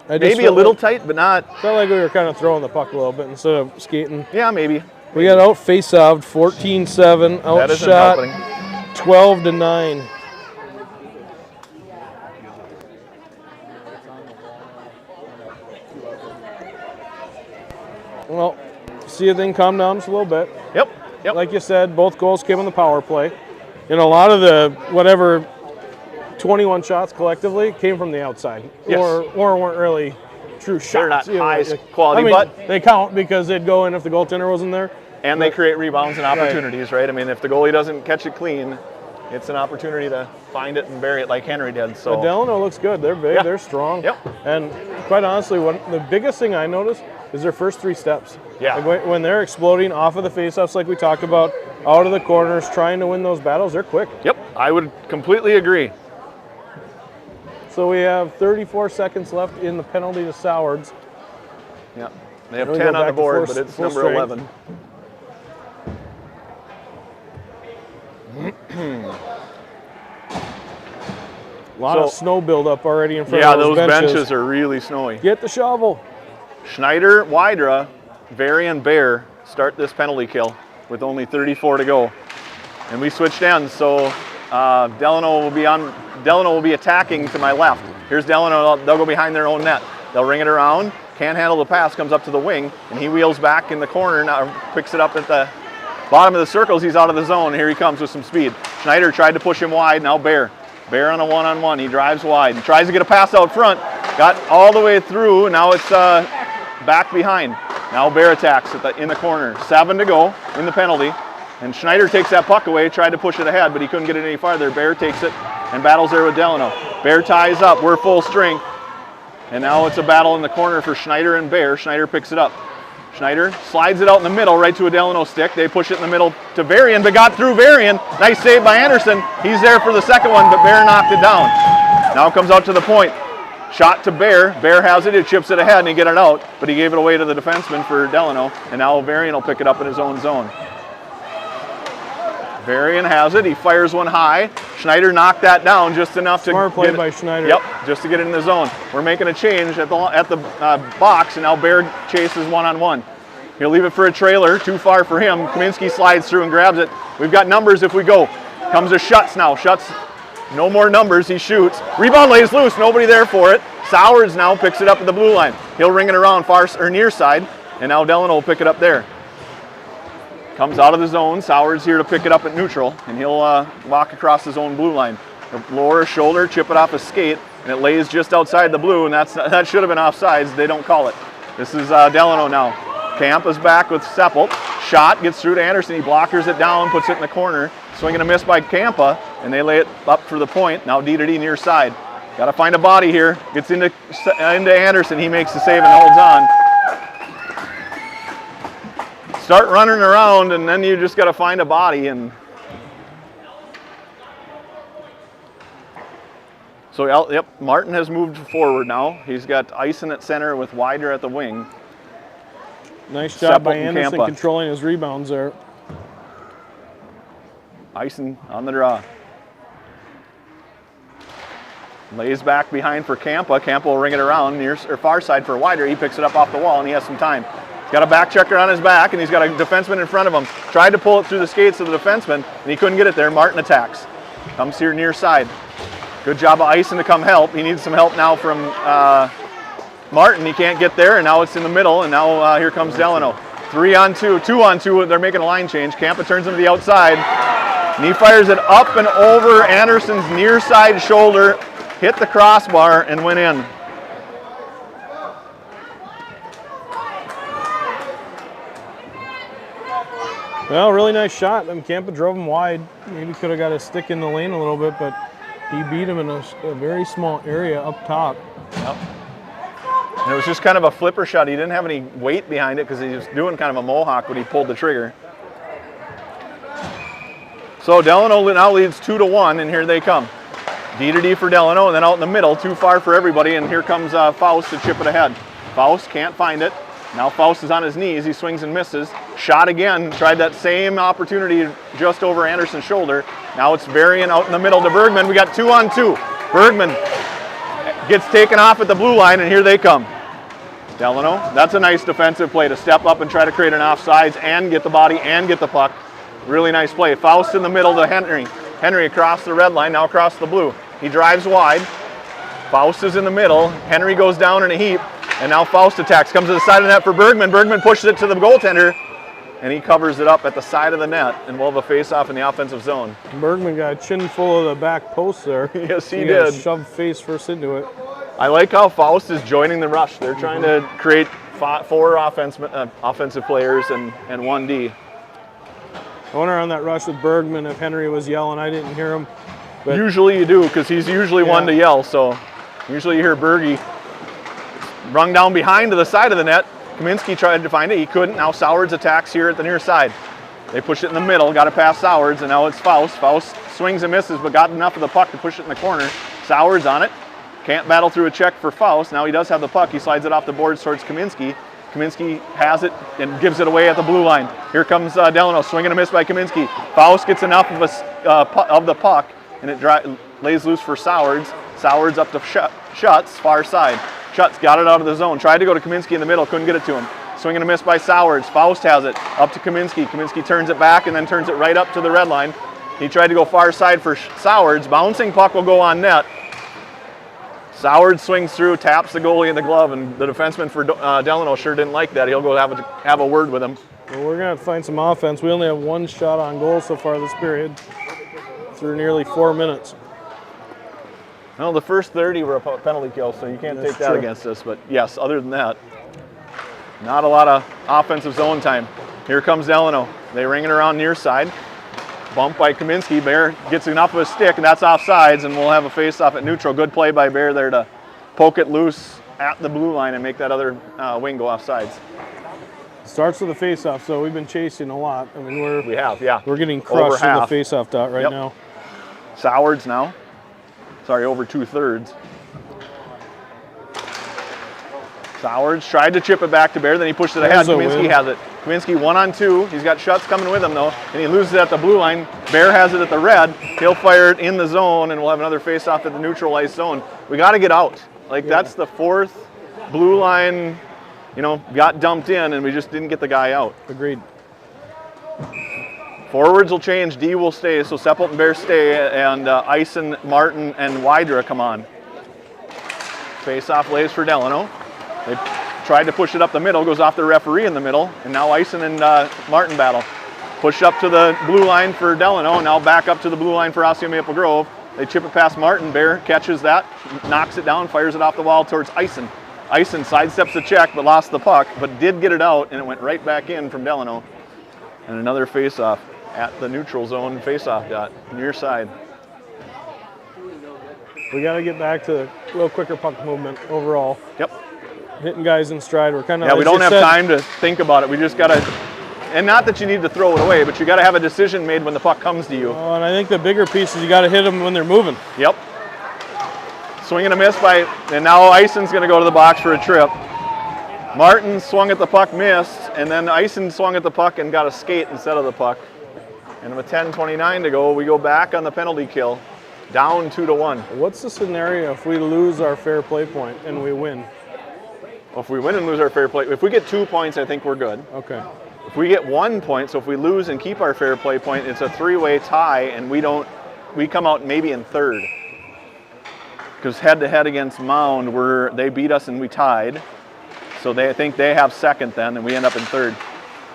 Maybe a little tight, but not. Felt like we were kind of throwing the puck a little bit instead of skating. Yeah, maybe. We got out face-offed 14-7, outshot 12-9. Well, see if they can calm down just a little bit. Yep. Like you said, both goals came on the power play. And a lot of the, 21 shots collectively came from the outside. Yes. Or weren't really true shots. They're not high quality, but they count because they'd go in if the goaltender wasn't there. And they create rebounds and opportunities, right? I mean, if the goalie doesn't catch it clean, it's an opportunity to find it and bury it like Henry did. So but Delano looks good. They're big. They're strong. Yep. And quite honestly, the biggest thing I noticed is their first 3 steps. Yeah. Like when they're exploding off of the faceoffs, like we talked about, out of the corners, trying to win those battles, they're quick. Yep, I would completely agree. So we have 34 seconds left in the penalty to Sowards. Yeah, they have 10 on the board, but it's number 11. A lot of snow buildup already in front of those benches are really snowy. Get the shovel. Schneider, Wydra, Varian, Bear start this penalty kill with only 34 to go. And we switched ends, so Delano will be attacking to my left. Here's Delano, they'll go behind their own net. They'll ring it around, can't handle the pass, comes up to the wing, and he wheels back in the corner, now picks it up at the bottom of the circles, he's out of the zone. Here he comes with some speed. Schneider tried to push him wide, now Bear. Bear on a one-on-one, he drives wide and tries to get a pass out front. Got all the way through, and now it's back behind. Now Bear attacks in the corner. 7 to go in the penalty. And Schneider takes that puck away, tried to push it ahead, but he couldn't get it any farther. Bear takes it and battles there with Delano. Bear ties up, we're full strength. And now it's a battle in the corner for Schneider and Bear. Schneider picks it up. Schneider slides it out in the middle, right to a Delano stick. They push it in the middle to Varian, but got through Varian. Nice save by Anderson. He's there for the second one, but Bear knocked it down. Now comes out to the point. Shot to Bear. Bear has it, he chips it ahead, and he get it out, but he gave it away to the defenseman for Delano, and now Varian will pick it up in his own zone. Varian has it, he fires one high. Schneider knocked that down just enough to Smart play by Schneider. Yep, just to get it in the zone. We're making a change at the box, and now Bear chases one-on-one. He'll leave it for a trailer, too far for him. Kaminsky slides through and grabs it. We've got numbers if we go. Comes to Schutz now. Schutz, no more numbers, he shoots. Rebound lays loose, nobody there for it. Sowards now picks it up at the blue line. He'll ring it around far or near side, and now Delano will pick it up there. Comes out of the zone. Sowards here to pick it up at neutral, and he'll walk across his own blue line. He'll lower his shoulder, chip it off a skate, and it lays just outside the blue, and that should have been offsides. They don't call it. This is Delano now. Camp is back with Seppelt. Shot gets through to Anderson. He blockers it down, puts it in the corner. Swing and a miss by Campa, and they lay it up for the point. Now D-to-D near side. Got to find a body here. Gets into Anderson. He makes the save and holds on. Start running around, and then you just got to find a body. And so, yep, Martin has moved forward now. He's got Ison at center with Wider at the wing. Nice job by Seppelt and Anderson Campa controlling his rebounds there. Ison on the draw. Lays back behind for Campa. Campa will ring it around near or far side for Wider. He picks it up off the wall, and he has some time. He's got a back checker on his back, and he's got a defenseman in front of him. Tried to pull it through the skates of the defenseman, and he couldn't get it there. Martin attacks. Comes here near side. Good job of Ison to come help. He needs some help now from Martin. He can't get there, and now it's in the middle, and now here comes Delano. 3-on-2, 2-on-2, they're making a line change. Campa turns him to the outside, and he fires it up and over Anderson's near side shoulder, hit the crossbar, and went in. Well, really nice shot. Campa drove him wide. Maybe could have got a stick in the lane a little bit, but he beat him in a very small area up top. Yep. And it was just kind of a flipper shot. He didn't have any weight behind it because he was doing kind of a mohawk when he pulled the trigger. So Delano now leads 2-1, and here they come. D to D for Delano, and then out in the middle, too far for everybody, and here comes Faust to chip it ahead. Faust can't find it. Now Faust is on his knees. He swings and misses. Shot again. Tried that same opportunity just over Anderson's shoulder. Now it's Varian out in the middle to Bergman. We got 2-on-2. Bergman gets taken off at the blue line, and here they come. Delano, that's a nice defensive play to step up and try to create an offsides and get the body and get the puck. Really nice play. Faust in the middle to Henry. Henry across the red line, now across the blue. He drives wide. Faust is in the middle. Henry goes down in a heap. And now Faust attacks, comes to the side of the net for Bergman. Bergman pushes it to the goaltender, and he covers it up at the side of the net, and we'll have a face-off in the offensive zone. Bergman got a chin full of the back post there. Yes, he got did. Shoved face first into it. I like how Faust is joining the rush. They're trying to create 4 offensive players and 1 D. I wonder on that rush with Bergman if Henry was yelling. I didn't hear him. But usually you do, because he's usually one to yell, so usually you hear Bergie rung down behind to the side of the net. Kaminsky tried to find it. He couldn't. Now Sowards attacks here at the near side. They push it in the middle. Got to pass Sowards, and now it's Faust. Faust swings and misses, but got enough of the puck to push it in the corner. Sowards on it. Can't battle through a check for Faust. Now he does have the puck. He slides it off the boards towards Kaminsky. Kaminsky has it and gives it away at the blue line. Here comes Delano. Swing and a miss by Kaminsky. Faust gets enough of the puck, and it lays loose for Sowards. Sowards up to Schutz, far side. Schutz got it out of the zone. Tried to go to Kaminsky in the middle. Couldn't get it to him. Swing and a miss by Sowards. Faust has it. Up to Kaminsky. Kaminsky turns it back and then turns it right up to the red line. He tried to go far side for Sowards. Bouncing puck will go on net. Sowards swings through, taps the goalie in the glove, and the defenseman for Delano sure didn't like that. He'll go have a word with him. Well, we're going to find some offense. We only have 1 shot on goal so far this period through nearly 4 minutes. Well, the first 30 were a penalty kill, so you can't take that against us. But yes, other than that, not a lot of offensive zone time. Here comes Delano. They ring it around near side. Bump by Kaminsky. Bear gets enough of a stick, and that's offsides, and we'll have a face-off at neutral. Good play by Bear there to poke it loose at the blue line and make that other wing go offsides. Starts with a face-off, so we've been chasing a lot. I mean, we're getting crushed with the face-off dot right now. Sowards now. Sorry, over 2/3. Sowards tried to chip it back to Bear, then he pushed it ahead. Kaminsky has it. Kaminsky 1-on-2. He's got Schutz coming with him though, and he loses it at the blue line. Bear has it at the red. He'll fire it in the zone, and we'll have another face-off at the neutral ice zone. We got to get out. That's the 4th blue line, got dumped in, and we just didn't get the guy out. Agreed. Forwards will change, D will stay, so Seppelt and Bear stay, and Eisen, Martin, and Wydra come on. Face-off lays for Delano. They tried to push it up the middle, goes off the referee in the middle, and now Eisen and Martin battle. Push up to the blue line for Delano, now back up to the blue line for Osseo Maple Grove. They chip it past Martin. Bear catches that, knocks it down, fires it off the wall towards Eisen. Eisen sidesteps the check, but lost the puck, but did get it out, and it went right back in from Delano. And another face-off at the neutral zone face-off dot, near side. We got to get back to a little quicker puck movement overall. Yep. Hitting guys in stride. We're kind of we don't have time to think about it. We just got to, and not that you need to throw it away, but you got to have a decision made when the puck comes to you. Oh, and I think the bigger piece is you got to hit them when they're moving. Yep. Swing and a miss and now Eisen's going to go to the box for a trip. Martin swung at the puck, missed, and then Eisen swung at the puck and got a skate instead of the puck. And with 10:29 to go, we go back on the penalty kill, down 2-1. What's the scenario if we lose our fair play point and we win? Well, if we win and lose our fair play, if we get 2 points, I think we're good. Okay. If we get 1 point, so if we lose and keep our fair play point, it's a 3-way tie, and we come out maybe in 3rd. Because head-to-head against Mound, they beat us and we tied. So I think they have 2nd then, and we end up in 3rd.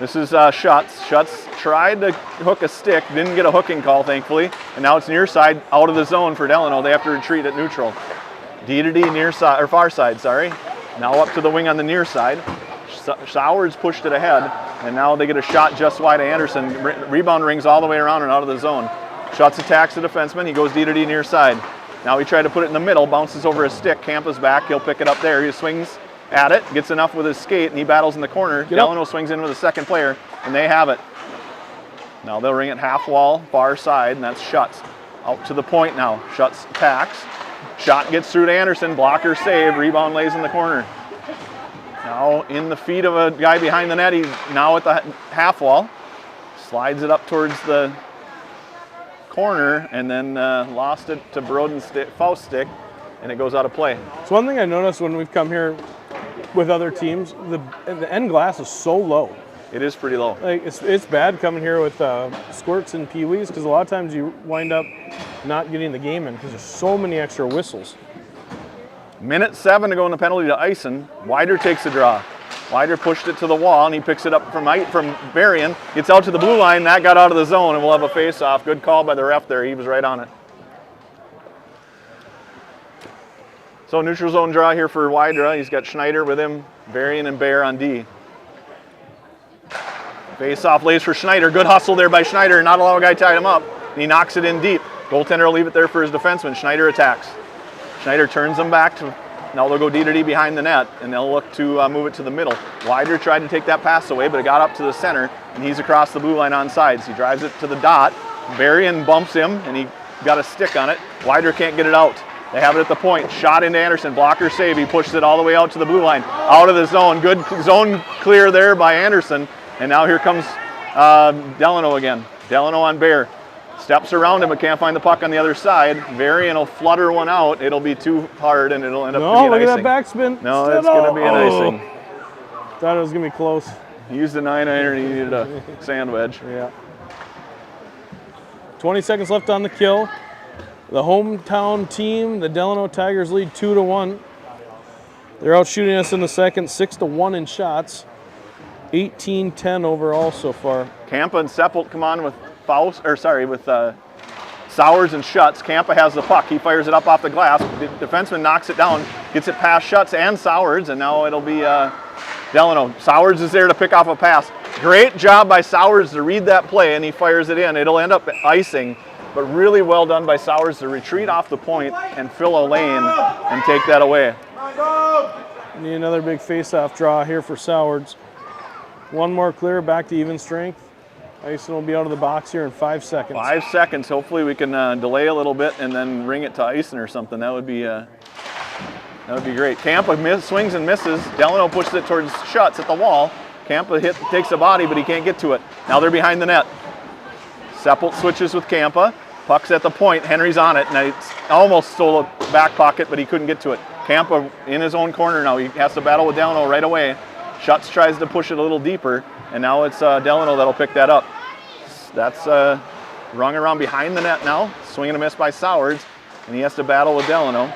This is Schutz. Schutz tried to hook a stick, didn't get a hooking call, thankfully. And now it's near side, out of the zone for Delano. They have to retreat at neutral. D to D near side, or far side, sorry. Now up to the wing on the near side. Sowers pushed it ahead, and now they get a shot just wide of Anderson. Rebound rings all the way around and out of the zone. Schutz attacks the defenseman. He goes D to D near side. Now he tried to put it in the middle, bounces over his stick. Campa's back. He'll pick it up there. He swings at it, gets enough with his skate, and he battles in the corner. Delano swings in with the second player, and they have it. Now they'll ring it half wall, far side, and that's Schutz. Out to the point now. Schutz attacks. Shot gets through to Anderson. Blocker save. Rebound lays in the corner. Now in the feet of a guy behind the net. He's now at the half wall. Slides it up towards the corner and then lost it to Broden's Faust stick, and it goes out of play. So one thing I noticed when we've come here with other teams, the end glass is so low. It is pretty low. Like it's bad coming here with squirts and peewees because a lot of times you wind up not getting the game in because there's so many extra whistles. Minute 7 to go in the penalty to Eisen. Wider takes the draw. Wider pushed it to the wall, and he picks it up from Varian. Gets out to the blue line. That got out of the zone, and we'll have a face-off. Good call by the ref there. He was right on it. So neutral zone draw here for Wider. He's got Schneider with him, Varian and Bear on D. Face-off lays for Schneider. Good hustle there by Schneider. Not allow a guy tied him up. And he knocks it in deep. Goaltender will leave it there for his defenseman. Schneider attacks. Schneider turns them back to, now they'll go D to D behind the net, and they'll look to move it to the middle. Wider tried to take that pass away, but it got up to the center, and he's across the blue line on sides. He drives it to the dot. Varian bumps him, and he got a stick on it. Wider can't get it out. They have it at the point. Shot into Anderson. Blocker save. He pushes it all the way out to the blue line. Out of the zone. Good zone clear there by Anderson. And now here comes Delano again. Delano on Bear. Steps around him but can't find the puck on the other side. Varian will flutter one out. It'll be too hard and it'll end up being look icing. at that backspin. No, it's going to be an icing. Thought it was going to be close. He used a 9-iron and he needed a sand wedge. Yeah. 20 seconds left on the kill. The hometown team, the Delano Tigers, lead 2-1. They're out shooting us in the second, 6-1 in shots. 18-10 overall so far. Campa and Seppelt come on with Sowers and Schutz. Campa has the puck. He fires it up off the glass. The defenseman knocks it down, gets it past Schutz and Sowers, and now it'll be Delano. Sowers is there to pick off a pass. Great job by Sowers to read that play, and he fires it in. It'll end up icing, but really well done by Sowers to retreat off the point and fill a lane and take that away. Need another big face-off draw here for Sowers. One more clear, back to even strength. Eisen will be out of the box here in 5 seconds. 5 seconds. Hopefully we can delay a little bit and then ring it to Eisen or something. That would be great. Campa swings and misses. Delano pushes it towards Schutz at the wall. Campa takes a body, but he can't get to it. Now they're behind the net. Seppelt switches with Campa. Puck's at the point. Henry's on it. Now it's almost stole a back pocket, but he couldn't get to it. Campa in his own corner now. He has to battle with Delano right away. Schutz tries to push it a little deeper, and now it's Delano that'll pick that up. That's rung around behind the net now. Swing and a miss by Sowers, and he has to battle with Delano.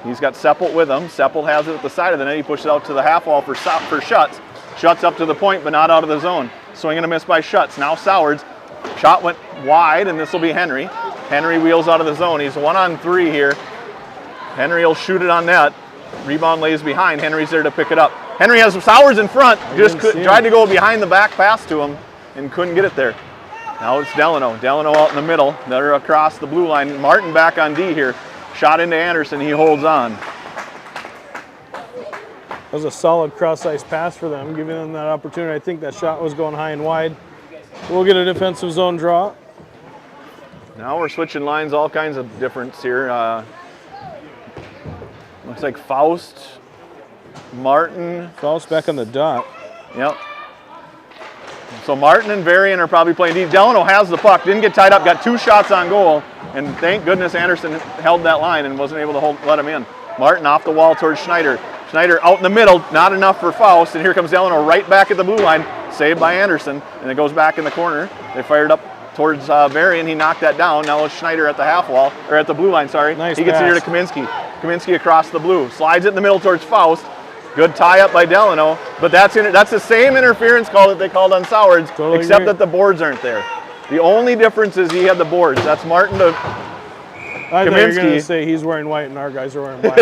He's got Seppelt with him. Seppelt has it at the side of the net. He pushes it out to the half wall for Schutz. Schutz up to the point, but not out of the zone. Swing and a miss by Schutz. Now Sowers. Shot went wide, and this will be Henry. Henry wheels out of the zone. He's 1-on-3 here. Henry will shoot it on net. Rebound lays behind. Henry's there to pick it up. Henry has Sowers in front. Just tried to go behind the back pass to him and couldn't get it there. Now it's Delano. Delano out in the middle. They're across the blue line. Martin back on D here. Shot into Anderson. He holds on. That was a solid cross-ice pass for them, giving them that opportunity. I think that shot was going high and wide. We'll get a defensive zone draw. Now we're switching lines, all kinds of difference here. Looks like Faust, Martin. Faust back on the dot. Yep. So Martin and Varian are probably playing deep. Delano has the puck, didn't get tied up, got 2 shots on goal, and thank goodness Anderson held that line and wasn't able to let him in. Martin off the wall towards Schneider. Schneider out in the middle, not enough for Faust, and here comes Delano right back at the blue line, saved by Anderson, and it goes back in the corner. They fired up towards Varian. He knocked that down. Now it's Schneider at the half wall, or at the blue line, sorry. Nice he gets pass. it here to Kaminsky. Kaminsky across the blue. Slides it in the middle towards Faust. Good tie-up by Delano, but that's the same interference call that they called on Sowers, Totally except agree. that the boards aren't there. The only difference is he had the boards. That's Martin to I thought you were going to Kaminsky. say he's wearing white and our guys are wearing black.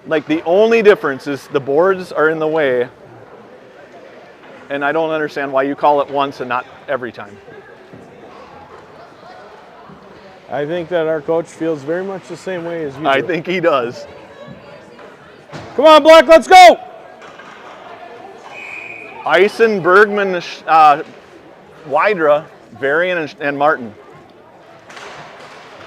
Like the only difference is the boards are in the way, and I don't understand why you call it once and not every time. I think that our coach feels very much the same way as you do. I think he does. Come on, Black, let's go! Eisen, Bergman, Wydra, Varian, and Martin.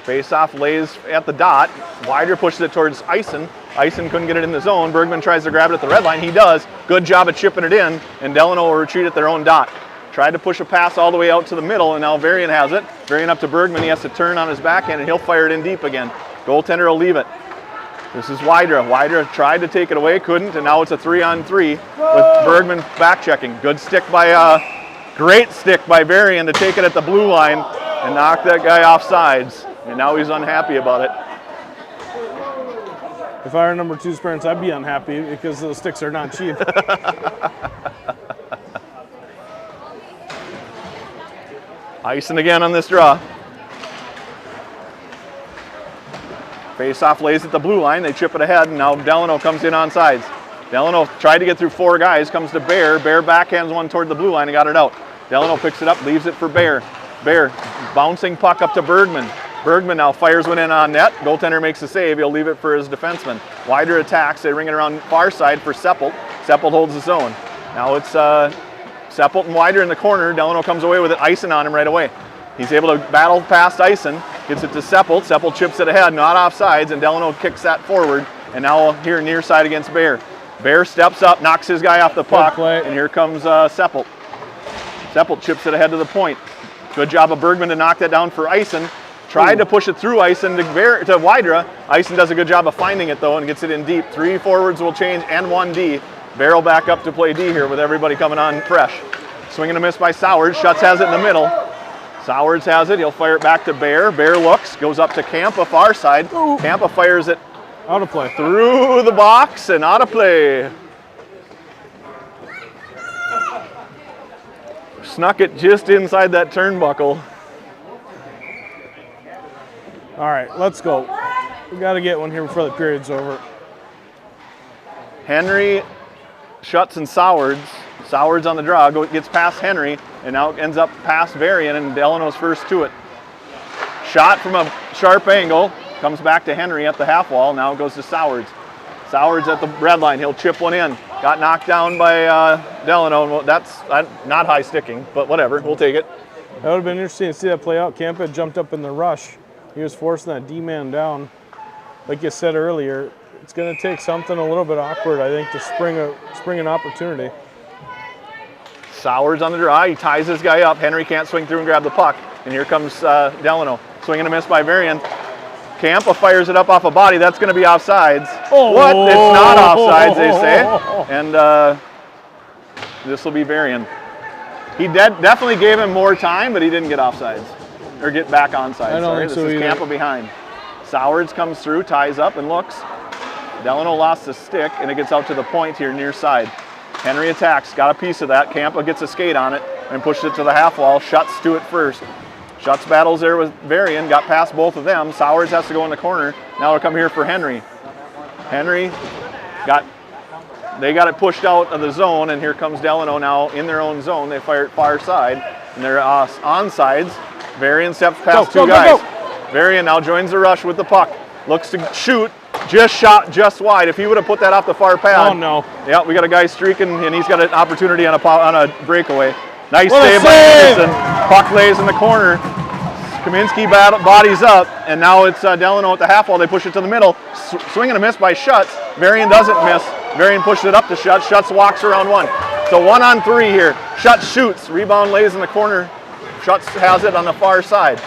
Face-off lays at the dot. Wydra pushes it towards Eisen. Eisen couldn't get it in the zone. Bergman tries to grab it at the red line. He does. Good job of chipping it in, and Delano will retreat at their own dot. Tried to push a pass all the way out to the middle, and now Varian has it. Varian up to Bergman. He has to turn on his backhand, and he'll fire it in deep again. Goaltender will leave it. This is Wydra. Wydra tried to take it away, couldn't, and now it's a 3-on-3 with Bergman back checking. Good stick by, great stick by Varian to take it at the blue line and knock that guy off sides. And now he's unhappy about it. If I were number 2's parents, I'd be unhappy because those sticks are not cheap. Eisen again on this draw. Face-off lays at the blue line. They chip it ahead, and now Delano comes in on sides. Delano tried to get through 4 guys, comes to Bear. Bear backhands one toward the blue line and got it out. Delano picks it up, leaves it for Bear. Bear bouncing puck up to Bergman. Bergman now fires one in on net. Goaltender makes the save. He'll leave it for his defenseman. Wydra attacks. They ring it around far side for Seppelt. Seppelt holds the zone. Now it's Seppelt and Wydra in the corner. Delano comes away with it. Eisen on him right away. He's able to battle past Eisen. Gets it to Seppelt. Seppelt chips it ahead, not off sides, and Delano kicks that forward. And now here near side against Bear. Bear steps up, knocks his guy off the puck, and here comes Seppelt. Seppelt chips it ahead to the point. Good job of Bergman to knock that down for Eisen. Tried to push it through Eisen to Wydra. Eisen does a good job of finding it though and gets it in deep. 3 forwards will change and 1 D. Bear will back up to play D here with everybody coming on fresh. Swing and a miss by Sowards. Schutz has it in the middle. Sowards has it. He'll fire it back to Bear. Bear looks, goes up to Campa far side. Campa fires it out of play through the box and out of play. Snuck it just inside that turnbuckle. All right, let's go. We got to get one here before the period's over. Henry, Schutz, and Sowards. Sowards on the draw, gets past Henry, and now ends up past Varian, and Delano's first to it. Shot from a sharp angle, comes back to Henry at the half wall, now it goes to Sowards. Sowards at the red line, he'll chip one in. Got knocked down by Delano. Well, that's not high sticking, but whatever, we'll take it. That would have been interesting to see that play out. Campa had jumped up in the rush. He was forcing that D-man down. Like you said earlier, it's going to take something a little bit awkward, I think, to spring an opportunity. Sowards on the draw, he ties this guy up. Henry can't swing through and grab the puck. And here comes Delano. Swing and a miss by Varian. Campa fires it up off a body. That's going to be offsides. Oh. What? It's not offsides, they say. And this will be Varian. He definitely gave him more time, but he didn't get offsides. Or get back onside. Sorry, this is Campa behind. Sowards comes through, ties up, and looks. Delano lost the stick, and it gets out to the point here near side. Henry attacks, got a piece of that. Campa gets a skate on it and pushes it to the half wall. Schutz to it first. Schutz battles there with Varian, got past both of them. Sowards has to go in the corner. Now they'll come here for Henry. Henry they got it pushed out of the zone, and here comes Delano now in their own zone. They fire it far side, and they're onsides. Varian steps past two guys. Varian now joins the rush with the puck. Looks to shoot. Just shot just wide. If he would have put that off the far pad. Oh, no. Yeah, we got a guy streaking, and he's got an opportunity on a breakaway. Nice save by Anderson. Puck lays in the corner. Kaminsky bodies up, and now it's Delano at the half wall. They push it to the middle. Swing and a miss by Schutz. Varian doesn't miss. Varian pushes it up to Schutz. Schutz walks around one. So 1-on-3 here. Schutz shoots. Rebound lays in the corner. Schutz has it on the far side.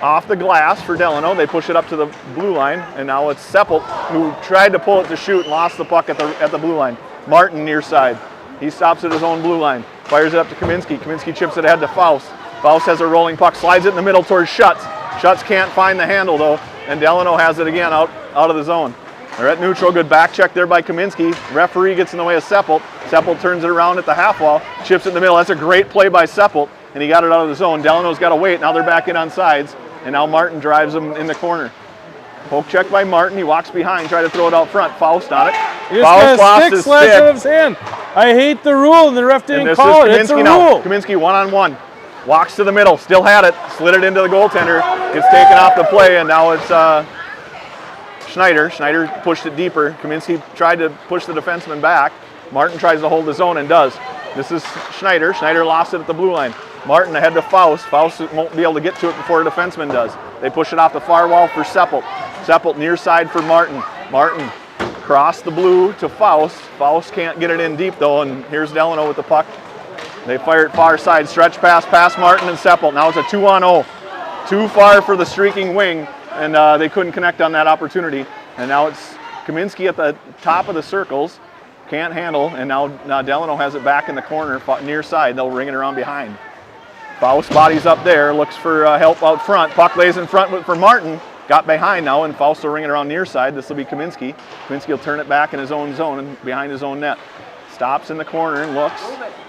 Off the glass for Delano. They push it up to the blue line, and now it's Seppelt who tried to pull it to shoot and lost the puck at the blue line. Martin near side. He stops at his own blue line. Fires it up to Kaminsky. Kaminsky chips it ahead to Faust. Faust has a rolling puck, slides it in the middle towards Schutz. Schutz can't find the handle though, and Delano has it again out of the zone. They're at neutral, good back check there by Kaminsky. Referee gets in the way of Seppelt. Seppelt turns it around at the half wall, chips it in the middle. That's a great play by Seppelt, and he got it out of the zone. Delano's got to wait, now they're back in on sides, and now Martin drives him in the corner. Poke check by Martin. He walks behind, try to throw it out front. Faust on it. He just Faust got a lost stick his slashed stick. out of his hand. I hate the rule, and the ref And didn't this call is it. It's a Kaminsky now. rule. Kaminsky one-on-one. Walks to the middle, still had it, slid it into the goaltender, gets taken off the play, and now it's Schneider. Schneider pushed it deeper. Kaminsky tried to push the defenseman back. Martin tries to hold his own and does. This is Schneider. Schneider lost it at the blue line. Martin ahead to Faust. Faust won't be able to get to it before a defenseman does. They push it off the far wall for Seppelt. Seppelt near side for Martin. Martin cross the blue to Faust. Faust can't get it in deep though, and here's Delano with the puck. They fire it far side, stretch pass past Martin and Seppelt. Now it's a 2-on-0. Too far for the streaking wing, and they couldn't connect on that opportunity. And now it's Kaminsky at the top of the circles, can't handle, and now Delano has it back in the corner, near side. They'll ring it around behind. Faust bodies up there, looks for help out front. Puck lays in front for Martin. Got behind now, and Faust will ring it around near side. This will be Kaminsky. Kaminsky will turn it back in his own zone and behind his own net. Stops in the corner and looks.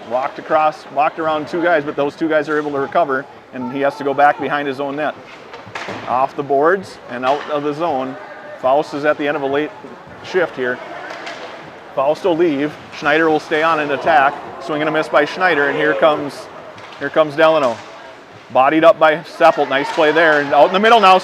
Walked around two guys, but those two guys are able to recover, and he has to go back behind his own net. Off the boards and out of the zone. Faust is at the end of a late shift here. Faust will leave. Schneider will stay on and attack. Swing and a miss by Schneider, and here comes Delano. Bodied up by Seppelt. Nice play there. And out in the middle now,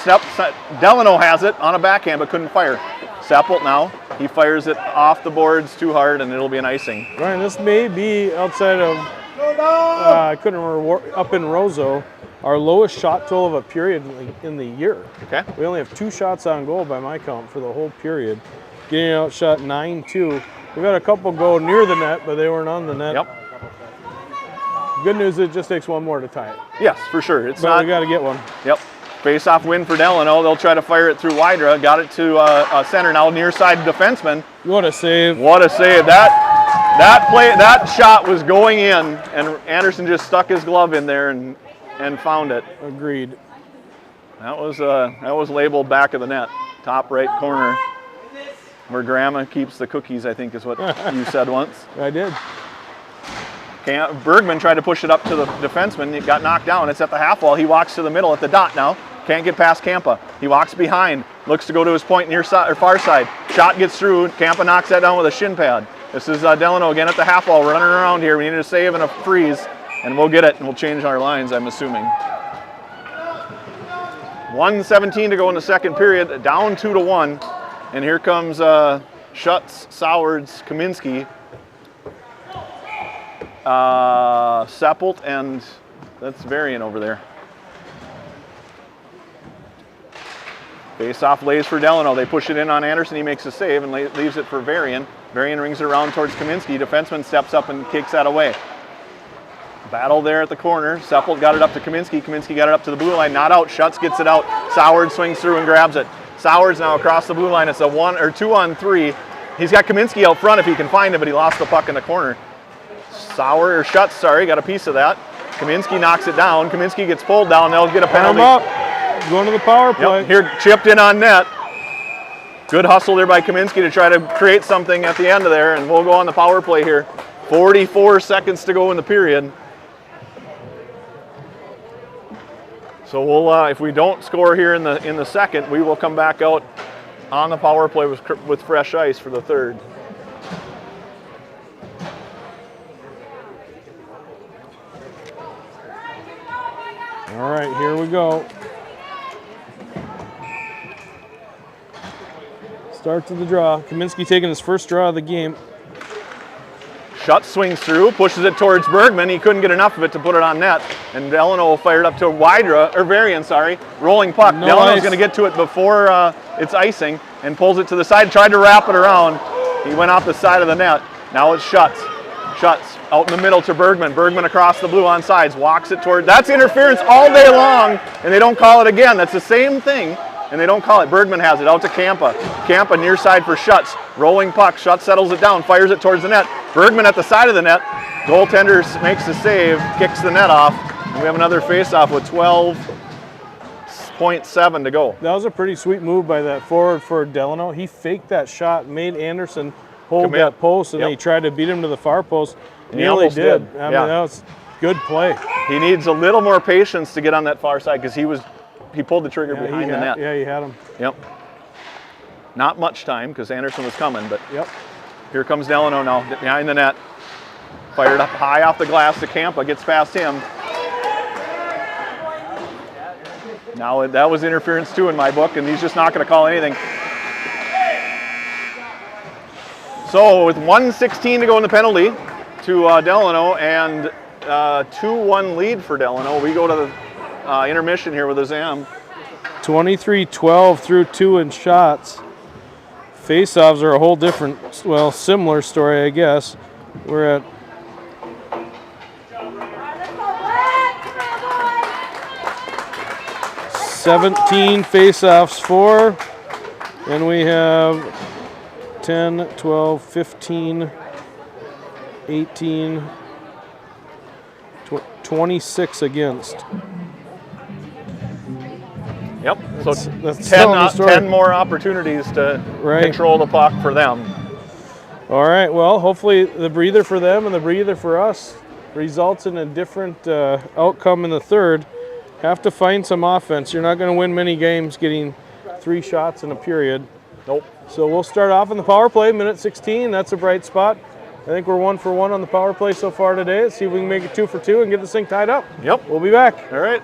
Delano has it on a backhand but couldn't fire. Seppelt now. He fires it off the boards too hard, and it'll be an icing. Ryan, this may be outside of, I couldn't remember, up in Roseau, our lowest shot total of a period in the year. Okay. We only have 2 shots on goal by my count for the whole period. Getting outshot 9-2. We've had a couple go near the net, but they weren't on the net. Yep. Good news, it just takes one more to tie it. Yes, for sure. We got to get one. Yep. Face-off win for Delano. They'll try to fire it through Wydra. Got it to center now, near side defenseman. What a save. What a save. That shot was going in, and Anderson just stuck his glove in there and found it. Agreed. That was labeled back of the net, top right corner, where Grandma keeps the cookies, I think is what you said once. I did. Bergman tried to push it up to the defenseman. It got knocked down. It's at the half wall. He walks to the middle at the dot now. Can't get past Kampa. He walks behind. Looks to go to his point near side or far side. Shot gets through. Kampa knocks that down with a shin pad. This is Delano again at the half wall, running around here. We need a save and a freeze, and we'll get it, and we'll change our lines, I'm assuming. 1:17 to go in the second period. Down 2-1, and here comes Schutz, Sowards, Kaminsky, Seppelt, and that's Varian over there. Face-off lays for Delano. They push it in on Anderson. He makes a save and leaves it for Varian. Varian rings it around towards Kaminsky. Defenseman steps up and kicks that away. Battle there at the corner. Seppelt got it up to Kaminsky. Kaminsky got it up to the blue line. Not out. Schutz gets it out. Sowards swings through and grabs it. Sowards now across the blue line. It's a 2-on-3. He's got Kaminsky out front if he can find him, but he lost the puck in the corner. Schutz, got a piece of that. Kaminsky knocks it down. Kaminsky gets pulled down. They'll get a penalty. Up. Going to the power play. Yep, here, chipped in on net. Good hustle there by Kaminsky to try to create something at the end of there, and we'll go on the power play here. 44 seconds to go in the period. So we'll, if we don't score here in the second, we will come back out on the power play with fresh ice for the third. All right, here we go. Start to the draw. Kaminsky taking his first draw of the game. Schutz swings through, pushes it towards Bergman. He couldn't get enough of it to put it on net. And Delano will fire it up to Varian, rolling puck. No Delano's ice. going to get to it before it's icing and pulls it to the side. Tried to wrap it around. He went off the side of the net. Now it's Schutz. Schutz out in the middle to Bergman. Bergman across the blue on sides. Walks it toward. That's interference all day long, and they don't call it again. That's the same thing. And they don't call it. Bergman has it out to Kampa. Kampa near side for Schutz. Rolling puck. Schutz settles it down, fires it towards the net. Bergman at the side of the net. Goaltender makes the save, kicks the net off. And we have another face-off with 12.7 to go. That was a pretty sweet move by that forward for Delano. He faked that shot, made Anderson hold that post, and then he tried to beat him to the far post. Nearly did. I mean, that was good play. He needs a little more patience to get on that far side because he pulled the trigger behind the net. Yeah, he had him. Yep. Not much time because Anderson was coming, but Yep. here comes Delano now behind the net. Fired up high off the glass to Campa, gets past him. Now that was interference too in my book, and he's just not going to call anything. So with 1:16 to go in the penalty to Delano and 2-1 lead for Delano, we go to the intermission here with a Zam. 23-12 through 2 in shots. Face-offs are a whole different, well, similar story, I guess. We're at 17 face-offs for, and we have 10, 12, 15, 18, 26 against. Yep, so That's telling the story. 10 more opportunities to control the puck for them. All right, well, hopefully the breather for them and the breather for us results in a different outcome in the third. Have to find some offense. You're not going to win many games getting 3 shots in a period. Nope. So we'll start off in the power play, minute 16. That's a bright spot. I think we're 1 for 1 on the power play so far today. Let's see if we can make it 2 for 2 and get this thing tied up. Yep. We'll be back. All right.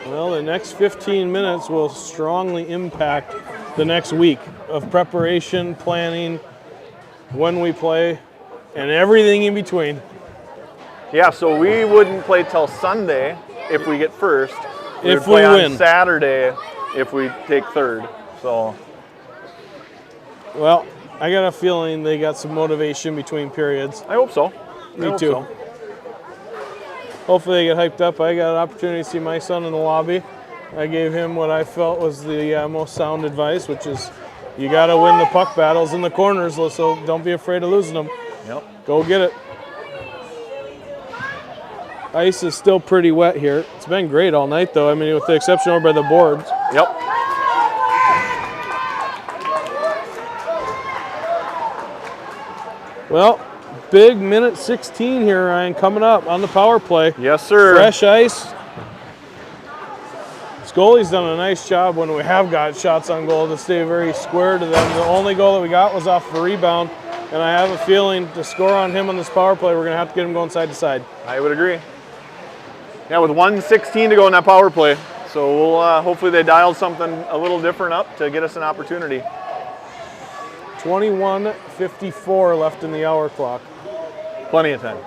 Well, the next 15 minutes will strongly impact the next week of preparation, planning, when we play, and everything in between. Yeah, so we wouldn't play till Sunday if we get first. If would play we win. on Saturday if we take third. So, Well, I got a feeling they got some motivation between periods. I hope so. Me too. Hopefully they get hyped up. I got an opportunity to see my son in the lobby. I gave him what I felt was the most sound advice, which is you got to win the puck battles in the corners, so don't be afraid of losing them. Yep. Go get it. Ice is still pretty wet here. It's been great all night, though. I mean, with the exception over by the boards. Yep. Well, big minute 16 here, Ryan, coming up on the power play. Yes, sir. Fresh ice. Goalie's done a nice job when we have got shots on goal to stay very square to them. The only goal that we got was off a rebound, and I have a feeling to score on him on this power play, we're going to have to get him going side to side. I would agree. Yeah, with 1:16 to go in that power play. So we'll hopefully they dialed something a little different up to get us an opportunity. 21:54 left in the hour clock. Plenty of time.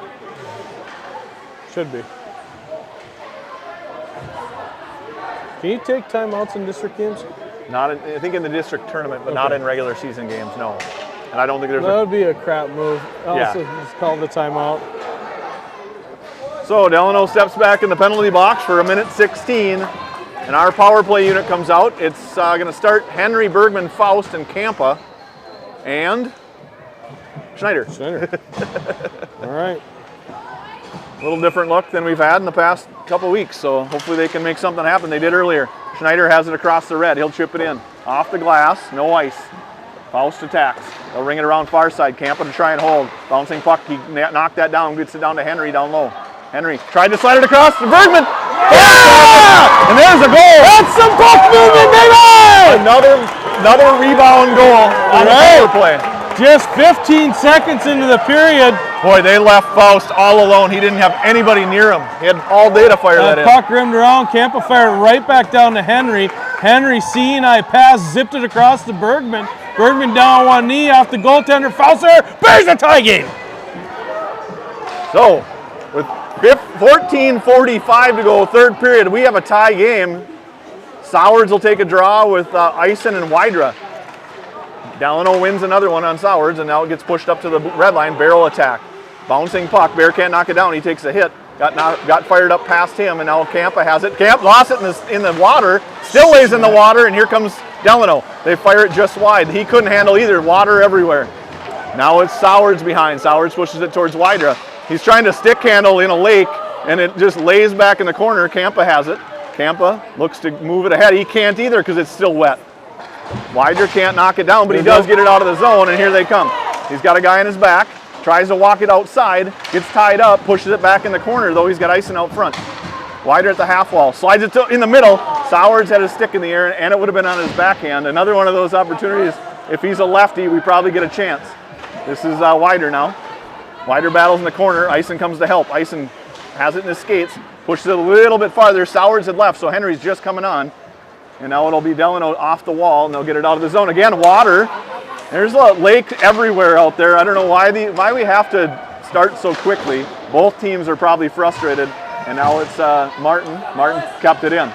Should be. Can you take timeouts in district games? Not in, I think in the district tournament, but not in regular season games, no. And I don't think there's That would be a crap move. Yeah. Also, just call the timeout. So Delano steps back in the penalty box for 1:16, and our power play unit comes out. It's going to start Henry, Bergman, Faust, and Kampa, and Schneider. All right. A little different look than we've had in the past couple weeks, so hopefully they can make something happen. They did earlier. Schneider has it across the red. He'll chip it in. Off the glass, no ice. Faust attacks. They'll ring it around far side. Kampa to try and hold. Bouncing puck, he knocked that down, gets it down to Henry down low. Henry tried to slide it across to Bergman. Yeah! And there's a goal. That's some puck movement, baby! Another rebound goal on the power play. Just 15 seconds into the period. Boy, they left Faust all alone. He didn't have anybody near him. He had all day to fire that in. Puck rimmed around. Kampa fired it right back down to Henry. Henry seeing I pass, zipped it across to Bergman. Bergman down on one knee off the goaltender. Faust there. Bears a tie game. So, with 14:45 to go, third period, we have a tie game. Sowards will take a draw with Eisen and Wydra. Delano wins another one on Sowards, and now it gets pushed up to the red line. Barrel attack. Bouncing puck. Bear can't knock it down. He takes a hit. Got fired up past him, and now Kampa has it. Kampa lost it in the water. Still lays in the water, and here comes Delano. They fire it just wide. He couldn't handle either. Water everywhere. Now it's Sowards behind. Sowards pushes it towards Wydra. He's trying to stick handle in a lake, and it just lays back in the corner. Kampa has it. Kampa looks to move it ahead. He can't either because it's still wet. Wydra can't knock it down, but he does get it out of the zone, and here they come. He's got a guy in his back, tries to walk it outside, gets tied up, pushes it back in the corner, though he's got Ison out front. Wydra at the half wall, slides it in the middle. Sowards had his stick in the air, and it would have been on his backhand. Another one of those opportunities. If he's a lefty, we probably get a chance. This is Wydra now. Wydra battles in the corner. Ison comes to help. Ison has it in his skates, pushes it a little bit farther. Sowards had left, so Henry's just coming on. And now it'll be Delano off the wall, and they'll get it out of the zone. Again, water. There's a lake everywhere out there. I don't know why we have to start so quickly. Both teams are probably frustrated. And now it's Martin. Martin kept it in.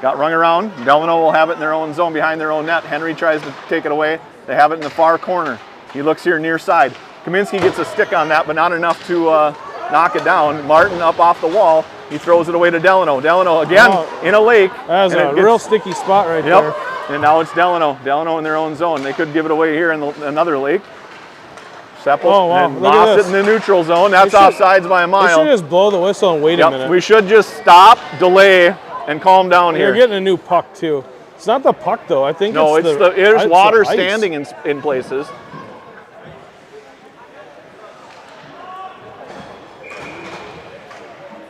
Got rung around. Delano will have it in their own zone behind their own net. Henry tries to take it away. They have it in the far corner. He looks here near side. Kaminsky gets a stick on that, but not enough to knock it down. Martin up off the wall. He throws it away to Delano. Delano again in a lake. That's a real sticky spot right there. And now it's Delano. Delano in their own zone. They could give it away here in another lake. Seppel lost it in the neutral zone. That's offsides by a mile. We should just blow the whistle and wait a minute. We should just stop, delay, and calm down here. You're getting a new puck too. It's not the puck though. I think there's water standing in places.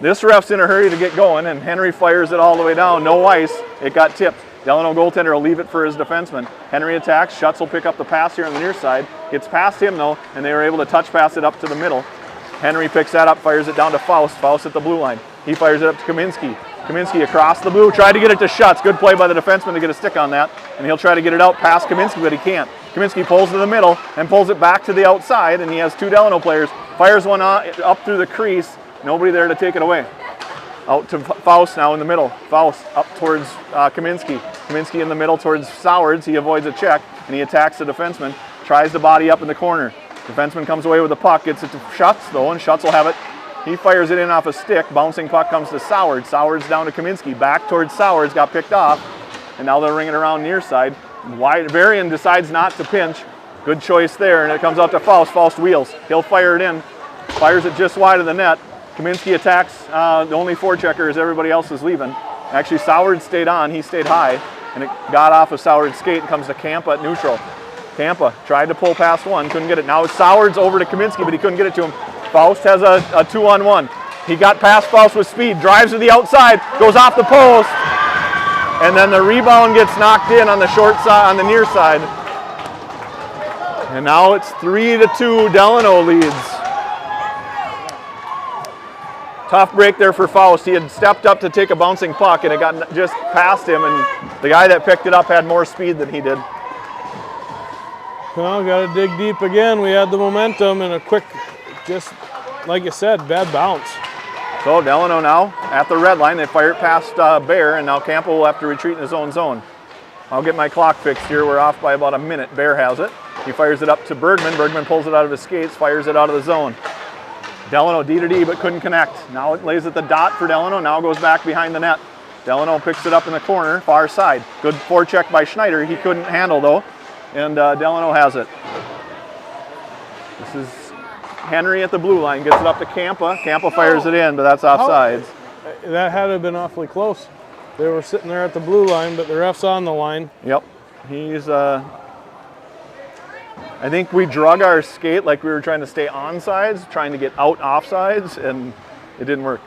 This ref's in a hurry to get going, and Henry fires it all the way down. No ice. It got tipped. Delano goaltender will leave it for his defenseman. Henry attacks. Schutz will pick up the pass here on the near side. Gets past him, though, and they were able to touch pass it up to the middle. Henry picks that up, fires it down to Faust. Faust at the blue line. He fires it up to Kaminsky. Kaminsky across the blue, tried to get it to Schutz. Good play by the defenseman to get a stick on that. And he'll try to get it out past Kaminsky, but he can't. Kaminsky pulls to the middle and pulls it back to the outside, and he has 2 Delano players. Fires one up through the crease. Nobody there to take it away. Out to Faust now in the middle. Faust up towards Kaminsky. Kaminsky in the middle towards Sowards. He avoids a check, and he attacks the defenseman. Tries to body up in the corner. Defenseman comes away with the puck. Gets it to Schutz, though, and Schutz will have it. He fires it in off a stick. Bouncing puck comes to Sowards. Sowards down to Kaminsky. Back towards Sowards. Got picked off. And now they're ringing around near side. Varian decides not to pinch. Good choice there. And it comes out to Faust. Faust wheels. He'll fire it in. Fires it just wide of the net. Kaminsky attacks. The only forechecker as everybody else is leaving. Actually, Sowards stayed on. He stayed high. And it got off of Sowards' skate and comes to Kampa at neutral. Kampa tried to pull past one. Couldn't get it. Now it's Sowards over to Kaminsky, but he couldn't get it to him. Faust has a 2-on-1. He got past Faust with speed, drives to the outside, goes off the post, and then the rebound gets knocked in on the short side, on the near side. And now it's 3-2, Delano leads. Tough break there for Faust. He had stepped up to take a bouncing puck, and it got just past him, and the guy that picked it up had more speed than he did. Well, got to dig deep again. We had the momentum and a quick, just like you said, bad bounce. So Delano now at the red line. They fire it past Bear, and now Campbell will have to retreat in his own zone. I'll get my clock fixed here. We're off by about a minute. Bear has it. He fires it up to Bergman. Bergman pulls it out of his skates, fires it out of the zone. Delano D to D, but couldn't connect. Now it lays at the dot for Delano. Now goes back behind the net. Delano picks it up in the corner, far side. Good forecheck by Schneider. He couldn't handle though, and Delano has it. This is Henry at the blue line, gets it up to Kampa. Kampa fires it in, but that's offsides. That had to have been awfully close. They were sitting there at the blue line, but the ref's on the line. Yep. He's, I think we drug our skate like we were trying to stay on sides, trying to get out offsides, and it didn't work.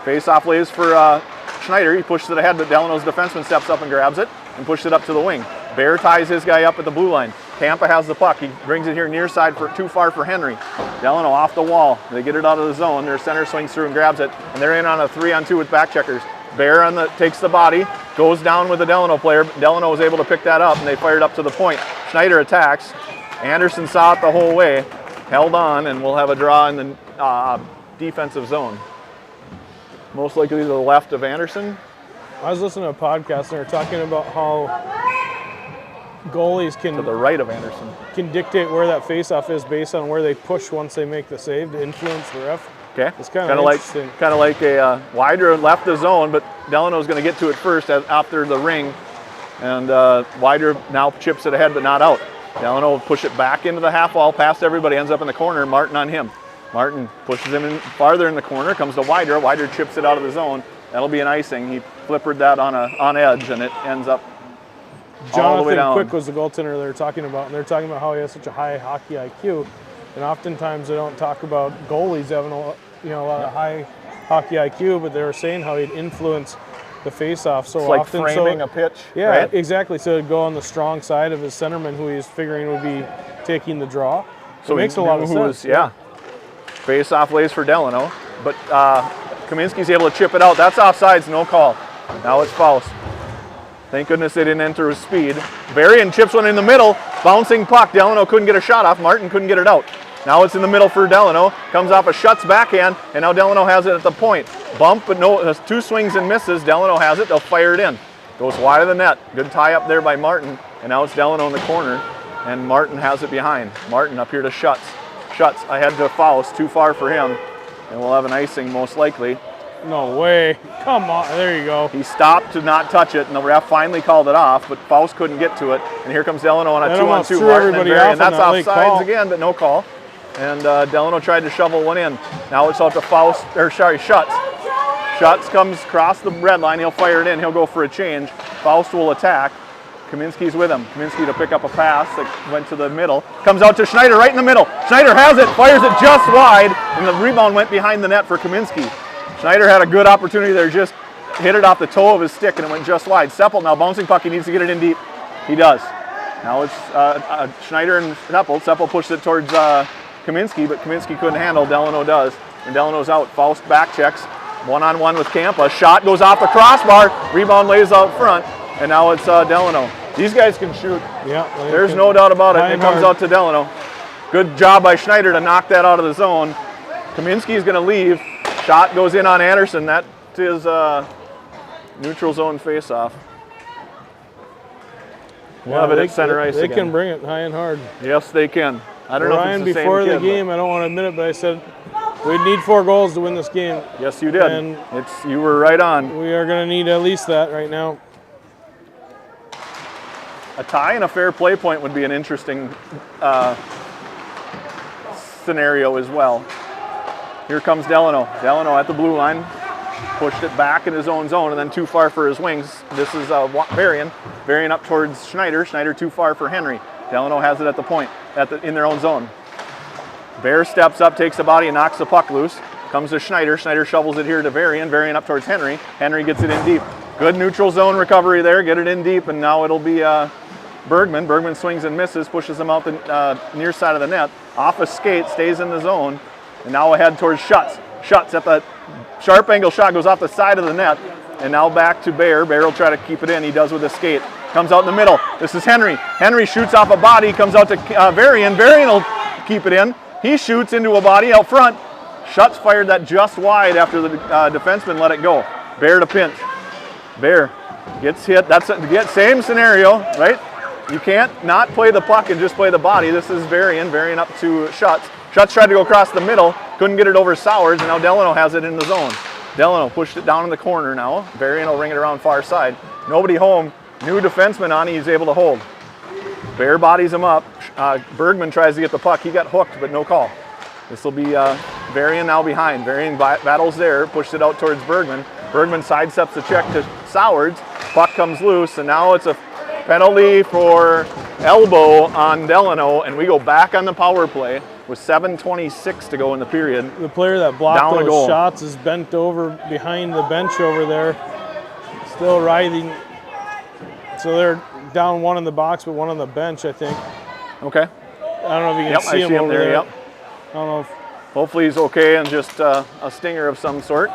Face-off lays for Schneider. He pushes it ahead, but Delano's defenseman steps up and grabs it and pushes it up to the wing. Bear ties his guy up at the blue line. Kampa has the puck. He brings it here near side for too far for Henry. Delano off the wall. They get it out of the zone. Their center swings through and grabs it, and they're in on a 3-on-2 with back checkers. Bear takes the body, goes down with the Delano player. Delano was able to pick that up, and they fired up to the point. Schneider attacks. Anderson saw it the whole way, held on, and we'll have a draw in the defensive zone. Most likely to the left of Anderson. I was listening to a podcast, and they were talking about how goalies can to the right of Anderson can dictate where that faceoff is based on where they push once they make the save to influence the ref. Okay, it's kind of interesting. Kind of like a Wider left the zone, but Delano's going to get to it first after the ring, and Wider now chips it ahead, but not out. Delano will push it back into the half wall, past everybody, ends up in the corner. Martin on him. Martin pushes him in farther in the corner, comes to Wider. Wider chips it out of the zone. That'll be an icing. He flippered that on edge, and it ends up all the way down. Jonathan Quick was the goaltender they were talking about, and they're talking about how he has such a high hockey IQ. And oftentimes they don't talk about goalies having a lot of high hockey IQ, but they were saying how he'd influence the face-off so it's like often. Framing a pitch. Yeah, right? Exactly. So it'd go on the strong side of his centerman, who he's figuring would be taking the draw. So it makes a lot of sense. Face-off lays for Delano, but Kaminsky's able to chip it out. That's offsides, no call. Now it's Faust. Thank goodness they didn't enter with speed. Varian chips one in the middle, bouncing puck. Delano couldn't get a shot off. Martin couldn't get it out. Now it's in the middle for Delano. Comes off a Schutz backhand, and now Delano has it at the point. Bump, but no, has 2 swings and misses. Delano has it. They'll fire it in. Goes wide of the net. Good tie up there by Martin, and now it's Delano in the corner, and Martin has it behind. Martin up here to Schutz. Schutz ahead to Faust, too far for him, and we'll have an icing most likely. No way. Come on. There you go. He stopped to not touch it, and the ref finally called it off, but Faust couldn't get to it. And here comes Delano on a 2-on-2. Martin and Varian. That's offsides again, but no call. And Delano tried to shovel one in. Now it's out to Schutz. Schutz comes across the red line. He'll fire it in. He'll go for a change. Faust will attack. Kaminsky's with him. Kaminsky to pick up a pass that went to the middle. Comes out to Schneider right in the middle. Schneider has it, fires it just wide, and the rebound went behind the net for Kaminsky. Schneider had a good opportunity there, just hit it off the toe of his stick, and it went just wide. Seppel now bouncing puck. He needs to get it in deep. He does. Now it's Schneider and Seppel. Seppel pushed it towards Kaminsky, but Kaminsky couldn't handle. Delano does, and Delano's out. Faust back checks. One-on-one with Campa. Shot goes off the crossbar. Rebound lays out front. And now it's Delano. These guys can shoot. Yeah. There's no doubt about it. It comes out to Delano. Good job by Schneider to knock that out of the zone. Kaminsky's going to leave. Shot goes in on Anderson. That is neutral zone face-off. Yeah, but it's center ice They again. can bring it high and hard. Yes, they can. I don't know Ryan, if it's the before same the kid, game, I don't want to admit it, but I said we'd need 4 goals to win this game. Yes, you did. And you were right on. We are going to need at least that right now. A tie and a fair play point would be an interesting scenario as well. Here comes Delano. Delano at the blue line. Pushed it back in his own zone and then too far for his wings. This is Varian. Varian up towards Schneider. Schneider too far for Henry. Delano has it at the point, in their own zone. Bear steps up, takes the body and knocks the puck loose. Comes to Schneider. Schneider shovels it here to Varian. Varian up towards Henry. Henry gets it in deep. Good neutral zone recovery there. Get it in deep and now it'll be Bergman. Bergman swings and misses, pushes him out the near side of the net. Off a skate, stays in the zone. And now ahead towards Schutz. Schutz at the sharp angle shot goes off the side of the net. And now back to Bear. Bear will try to keep it in. He does with a skate. Comes out in the middle. This is Henry. Henry shoots off a body. Comes out to Varian. Varian will keep it in. He shoots into a body out front. Schutz fired that just wide after the defenseman let it go. Bear to pinch. Bear gets hit. That's the same scenario, right? You can't not play the puck and just play the body. This is Varian. Varian up to Schutz. Schutz tried to go across the middle. Couldn't get it over Sowers, and now Delano has it in the zone. Delano pushed it down in the corner now. Varian will ring it around far side. Nobody home. New defenseman on. He's able to hold. Bear bodies him up. Bergman tries to get the puck. He got hooked, but no call. This will be Varian now behind. Varian battles there. Pushed it out towards Bergman. Bergman sidesteps the check to Sowers. Puck comes loose, and now it's a penalty for elbow on Delano, and we go back on the power play with 7:26 to go in the period. The player that blocked Down the those goal. shots is bent over behind the bench over there, still writhing. So they're down 1 in the box, but 1 on the bench, I think. Okay. I don't know if you can Yep, see I him see him over there. there. Yep. I don't know if Hopefully he's okay and just a stinger of some sort.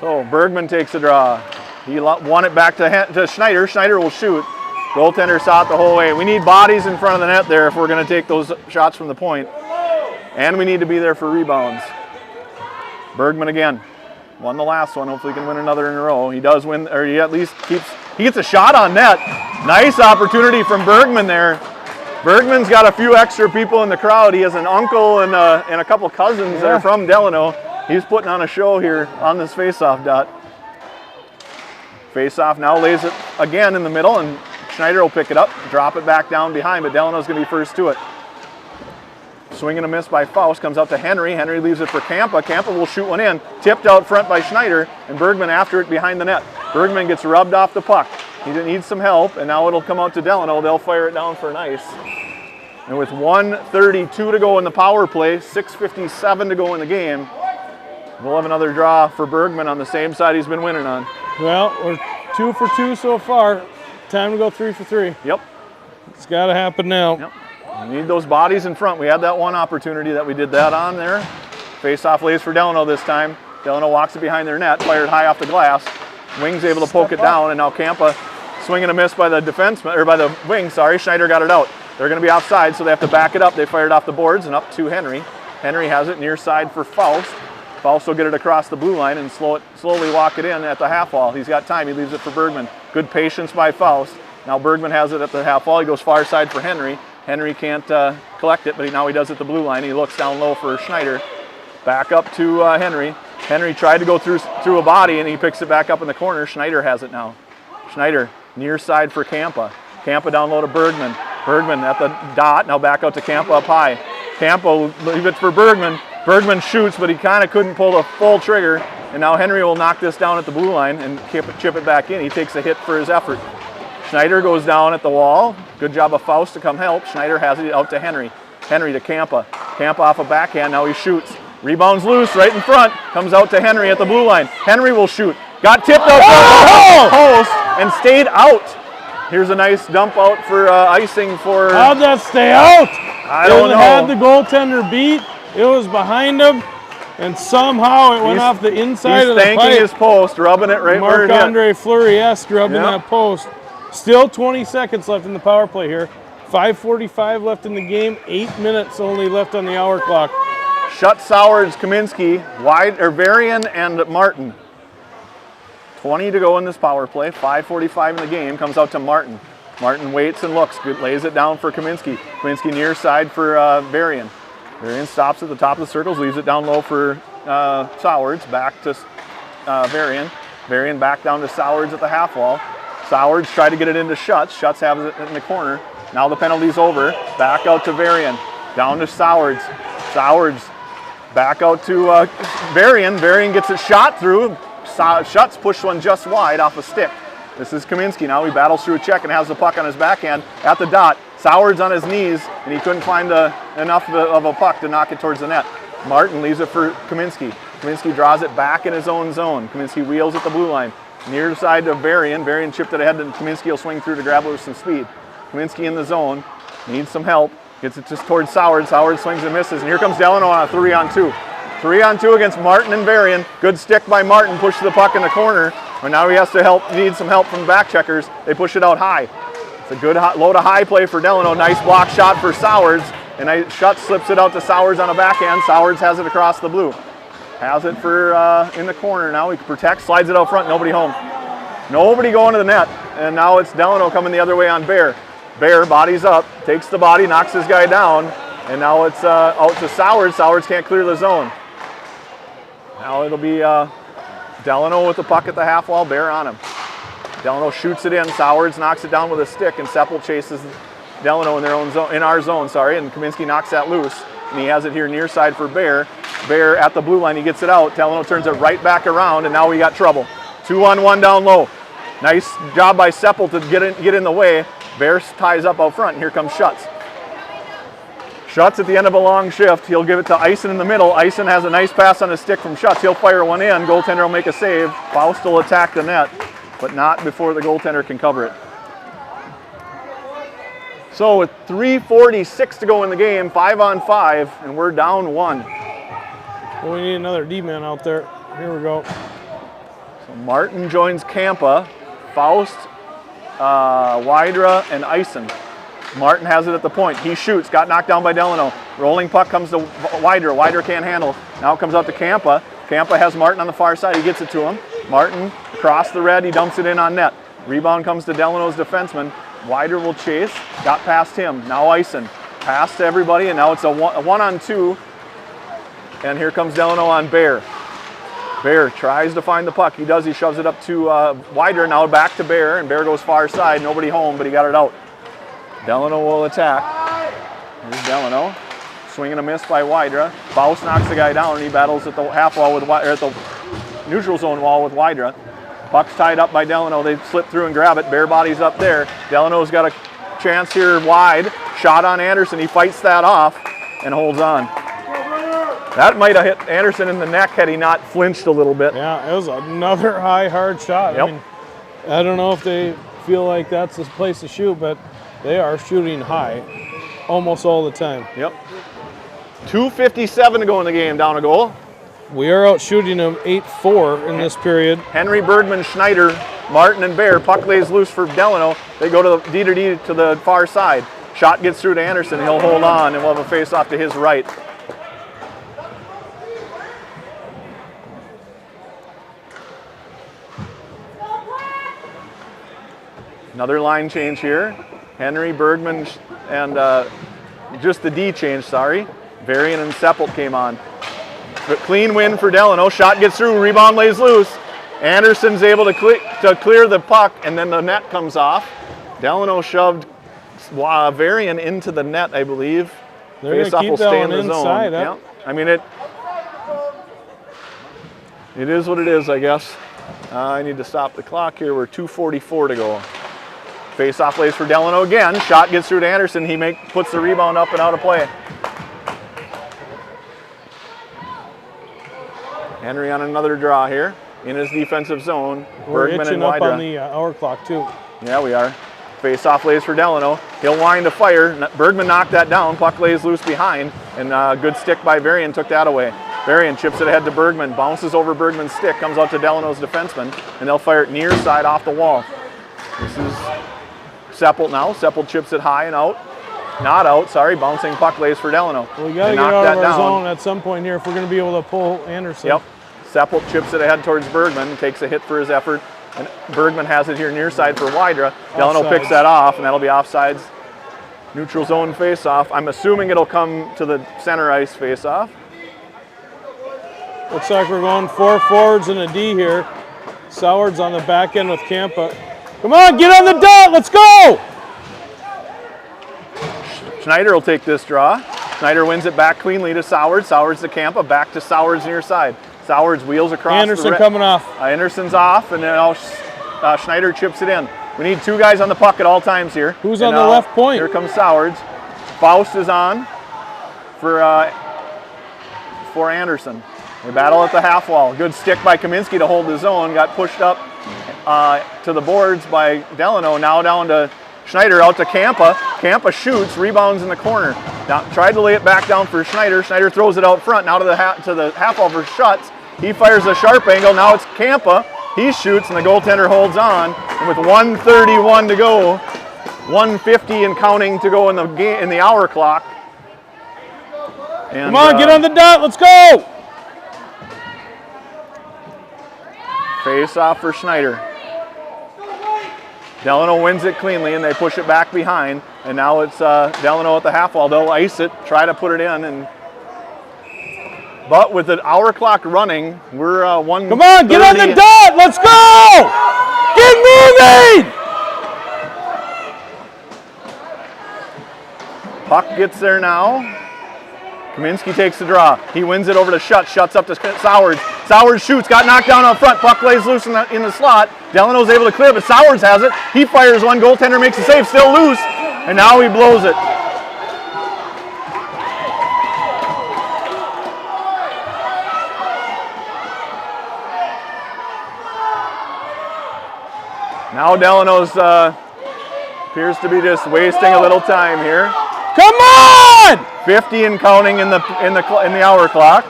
So Bergman takes a draw. He won it back to Schneider. Schneider will shoot. Goaltender saw it the whole way. We need bodies in front of the net there if we're going to take those shots from the point. And we need to be there for rebounds. Bergman again. Won the last one. Hopefully he can win another in a row. He does win, or he at least he gets a shot on net. Nice opportunity from Bergman there. Bergman's got a few extra people in the crowd. He has an uncle and a couple cousins that are from Delano. He's putting on a show here on this faceoff dot. Faceoff now lays it again in the middle, and Schneider will pick it up, drop it back down behind, but Delano's going to be first to it. Swing and a miss by Faust, comes out to Henry. Henry leaves it for Campa. Campa will shoot one in, tipped out front by Schneider, and Bergman after it behind the net. Bergman gets rubbed off the puck. He needs some help, and now it'll come out to Delano. They'll fire it down for an ice. And with 1:32 to go in the power play, 6:57 to go in the game, we'll have another draw for Bergman on the same side he's been winning on. Well, we're 2 for 2 so far. Time to go 3 for 3. Yep. It's got to happen now. Yep. We need those bodies in front. We had that one opportunity that we did that on there. Face-off lays for Delano this time. Delano walks it behind their net, fired high off the glass. Wings able to poke it down, and now Campa swing and a miss by the defenseman, or by the wing, sorry. Schneider got it out. They're going to be offside, so they have to back it up. They fired off the boards and up to Henry. Henry has it near side for Faust. Faust will get it across the blue line and slowly walk it in at the half wall. He's got time. He leaves it for Bergman. Good patience by Faust. Now Bergman has it at the half wall. He goes far side for Henry. Henry can't collect it, but now he does at the blue line. He looks down low for Schneider. Back up to Henry. Henry tried to go through a body, and he picks it back up in the corner. Schneider has it now. Schneider near side for Campa. Campa down low to Bergman. Bergman at the dot. Now back out to Campa up high. Campa will leave it for Bergman. Bergman shoots, but he kind of couldn't pull the full trigger. And now Henry will knock this down at the blue line and chip it back in. He takes a hit for his effort. Schneider goes down at the wall. Good job of Faust to come help. Schneider has it out to Henry. Henry to Campa. Campa off a backhand. Now he shoots. Rebounds loose right in front. Comes out to Henry at the blue line. Henry will shoot. Got tipped out front post and stayed out. Here's a nice dump out for icing for... How'd that stay out? I don't know. Had the goaltender beat. It was behind him, and somehow it went off the inside of the pipe. He's thanking his post, rubbing it right where it hit. Marc-Andre Fleury-esque rubbing that post. Still 20 seconds left in the power play here. 5:45 left in the game. 8 minutes only left on the hour clock. Schutz, Sowards, Kaminsky, Varian, and Martin. 20 to go in this power play. 5:45 in the game. Comes out to Martin. Martin waits and looks. Good, lays it down for Kaminsky. Kaminsky near side for Varian. Varian stops at the top of the circles, leaves it down low for Sowards. Back to Varian. Varian back down to Sowards at the half wall. Sowards tried to get it into Schutz. Schutz has it in the corner. Now the penalty's over. Back out to Varian. Down to Sowards. Sowards back out to Varian. Varian gets it shot through. Schutz pushed one just wide off a stick. This is Kaminsky now. He battles through a check and has the puck on his backhand at the dot. Sowards on his knees, and he couldn't find enough of a puck to knock it towards the net. Martin leaves it for Kaminsky. Kaminsky draws it back in his own zone. Kaminsky wheels at the blue line. Near side to Varian. Varian chipped it ahead, and Kaminsky will swing through to grab it with some speed. Kaminsky in the zone. Needs some help. Gets it just towards Sowards. Sowards swings and misses, and here comes Delano on a 3-on-2. 3-on-2 against Martin and Varian. Good stick by Martin. Pushes the puck in the corner. But now he has to need some help from the back checkers. They push it out high. It's a good low to high play for Delano. Nice block shot for Sowards. And Schutz slips it out to Sowards on a backhand. Sowards has it across the blue. Has it for in the corner now. He protects, slides it out front. Nobody home. Nobody going to the net. And now it's Delano coming the other way on Bear. Bear bodies up, takes the body, knocks his guy down. And now it's out to Sowards. Sowards can't clear the zone. Now it'll be Delano with the puck at the half wall, Bear on him. Delano shoots it in, Sowards knocks it down with a stick, and Seppel chases Delano in their own zone, in our zone, and Kaminsky knocks that loose. And he has it here near side for Bear. Bear at the blue line, he gets it out. Delano turns it right back around, and now we got trouble. 2-on-1 down low. Nice job by Seppel to get in the way. Bear ties up out front, and here comes Schutz. Schutz at the end of a long shift. He'll give it to Eisen in the middle. Eisen has a nice pass on a stick from Schutz. He'll fire one in. Goaltender will make a save. Faust will attack the net, but not before the goaltender can cover it. So with 3:46 to go in the game, 5-on-5, and we're down 1. Well, we need another D-man out there. Here we go. So Martin joins Kampa, Faust, Wydra, and Eisen. Martin has it at the point. He shoots, got knocked down by Delano. Rolling puck comes to Wydra. Wydra can't handle. Now it comes out to Kampa. Kampa has Martin on the far side. He gets it to him. Martin across the red. He dumps it in on net. Rebound comes to Delano's defenseman. Wydra will chase. Got past him. Now Eisen. Pass to everybody, and now it's a 1-on-2. And here comes Delano on Bear. Bear tries to find the puck. He does. He shoves it up to Wydra. Now back to Bear, and Bear goes far side. Nobody home, but he got it out. Delano will attack. Here's Delano. Swing and a miss by Wydra. Faust knocks the guy down, and he battles at the half wall at the neutral zone wall with Wydra. Puck's tied up by Delano. They slip through and grab it. Bear body's up there. Delano's got a chance here wide. Shot on Anderson. He fights that off and holds on. That might have hit Anderson in the neck had he not flinched a little bit. Yeah, it was another high, hard shot. Yep. I mean, I don't know if they feel like that's the place to shoot, but they are shooting high almost all the time. Yep. 2:57 to go in the game, down a goal. We are out shooting them 8-4 in this period. Henry, Bergman, Schneider, Martin, and Bear. Puck lays loose for Delano. They go to the D to the far side. Shot gets through to Anderson. He'll hold on, and we'll have a face-off to his right. Another line change here. Henry, Bergman, and just the D change, sorry. Varian and Seppelt came on. But clean win for Delano. Shot gets through, rebound lays loose. Anderson's able to clear the puck, and then the net comes off. Delano shoved Varian into the net, I believe. They're going to keep that one inside. Yeah. I mean, it is what it is, I guess. I need to stop the clock here. We're 2:44 to go. Face-off lays for Delano again. Shot gets through to Anderson. He puts the rebound up and out of play. Henry on another draw here in his defensive zone. We're Bergman itching and up Wydra. on the hour clock too. Yeah, we are. Face-off lays for Delano. He'll wind to fire. Bergman knocked that down. Puck lays loose behind, and good stick by Varian took that away. Varian chips it ahead to Bergman, bounces over Bergman's stick, comes out to Delano's defenseman, and they'll fire it near side off the wall. This is Seppelt now. Seppelt chips it high and out. Not out, sorry. Bouncing puck lays for Delano. Well, we got to get out of our zone at some point here if we're going to be able to pull Anderson. Yep. Seppelt chips it ahead towards Bergman, takes a hit for his effort. And Bergman has it here near side for Wydra. Delano picks that off, and that'll be offsides. Neutral zone face-off. I'm assuming it'll come to the center ice face-off. Looks like we're going 4 forwards and a D here. Soward's on the back end with Campa. Come on, get on the dot, let's go! Schneider will take this draw. Schneider wins it back cleanly to Soward. Soward's to Campa, back to Soward's near side. Soward's wheels across. Anderson coming off. Anderson's off, and now Schneider chips it in. We need 2 guys on the puck at all times here. Who's on the left point? Here comes Soward's. Faust is on for Anderson. They battle at the half wall. Good stick by Kaminsky to hold the zone. Got pushed up to the boards by Delano. Now down to Schneider, out to Campa. Campa shoots, rebounds in the corner. Now tried to lay it back down for Schneider. Schneider throws it out front. Now to the half wall for Schutz. He fires a sharp angle. Now it's Campa. He shoots, and the goaltender holds on. And with 1:31 to go, 1:50 and counting to go in the hour clock. And, come on, get on the dot. Let's go. Face off for Schneider. Delano wins it cleanly, and they push it back behind. And now it's Delano at the half wall. They'll ice it, try to put it in, but with the hour clock running, we're 1:30. Come on, get on the dot. Let's go. Get moving. Puck gets there now. Kaminsky takes the draw. He wins it over to Schutz. Schutz up to Sowers. Sowers shoots, got knocked down on front. Puck lays loose in the slot. Delano's able to clear, but Sowers has it. He fires one. Goaltender makes the save, still loose, and now he blows it. Now Delano's appears to be just wasting a little time here. Come on! 50 and counting in the hour clock.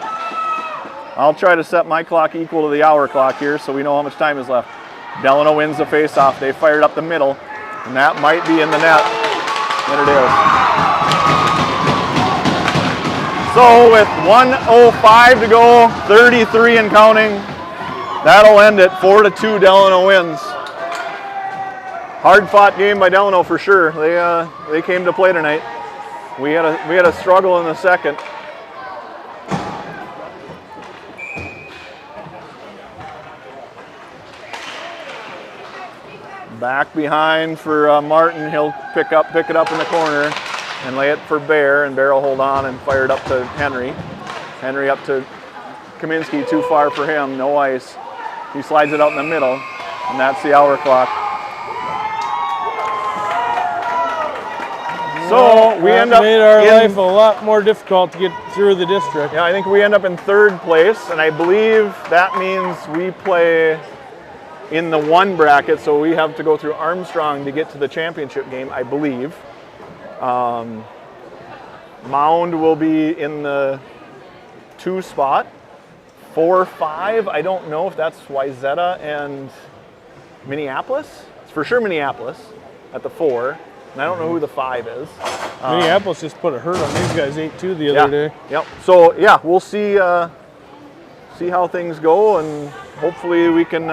I'll try to set my clock equal to the hour clock here so we know how much time is left. Delano wins the face-off. They fired up the middle, and that might be in the net. And it is. So with 1:05 to go, 33 and counting, that'll end it. 4-2, Delano wins. Hard-fought game by Delano for sure. They came to play tonight. We had a struggle in the second. Back behind for Martin. He'll pick it up in the corner and lay it for Bear, and Bear will hold on and fire it up to Henry. Henry up to Kaminsky, too far for him, no ice. He slides it out in the middle, and that's the hour clock. So we end up made our life a lot more difficult to get through the district. Yeah, I think we end up in 3rd place, and I believe that means we play in the 1 bracket, so we have to go through Armstrong to get to the championship game, I believe. Mound will be in the 2 spot. 4-5, I don't know if that's Wayzata and Minneapolis. It's for sure Minneapolis at the 4. And I don't know who the 5 is. Minneapolis just put a hurt on these guys 8-2 the other day. Yep. So yeah, we'll see how things go, and hopefully we can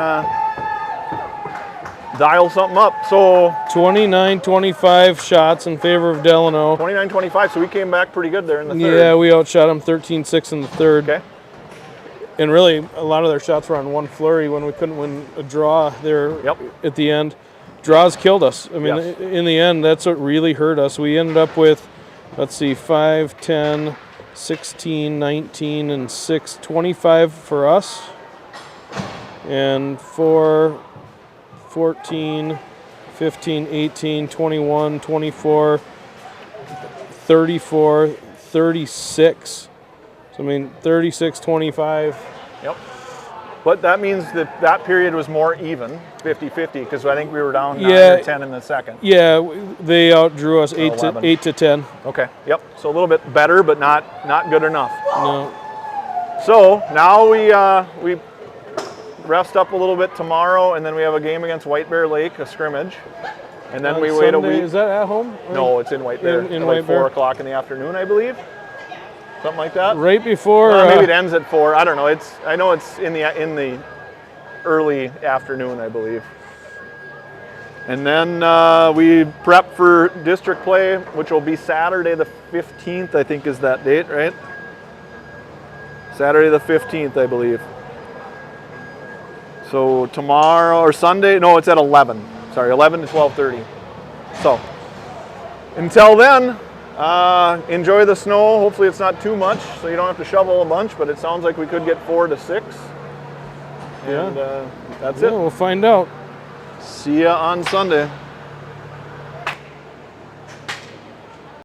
dial something up. So 29-25 shots in favor of Delano. 29-25. So we came back pretty good there in the 3rd. Yeah, we outshot them 13-6 in the 3rd. Okay. And really, a lot of their shots were on one flurry when we couldn't win a draw there at the end. Draws killed us. I mean, in the end, that's what really hurt us. We ended up with, let's see, 5, 10, 16, 19, and 6, 25 for us. And 4, 14, 15, 18, 21, 24, 34, 36. So, I mean, 36, 25. Yep. But that means that that period was more even, 50-50, because I think we were down 9 Yeah. or 10 in the second. Yeah, they outdrew us 11. 8 to 10. Okay, yep. So a little bit better, but not good enough. No. So now we rest up a little bit tomorrow, and then we have a game against White Bear Lake, a scrimmage. And then On we wait a Sunday, week. Is that at home? Or No, it's in White Bear. In at White like Bear. 4 o'clock in the afternoon, I believe. Something like that. Right before. Maybe it ends at 4. I don't know. I know it's in the early afternoon, I believe. And then we prep for district play, which will be Saturday the 15th, I think is that date, right? Saturday the 15th, I believe. So tomorrow or Sunday, no, it's at 11. Sorry, 11 to 12:30. So until then, enjoy the snow. Hopefully it's not too much, so you don't have to shovel a bunch, but it sounds like we could get 4 to 6. Yeah. And that's Yeah, it. we'll find out. See ya on Sunday.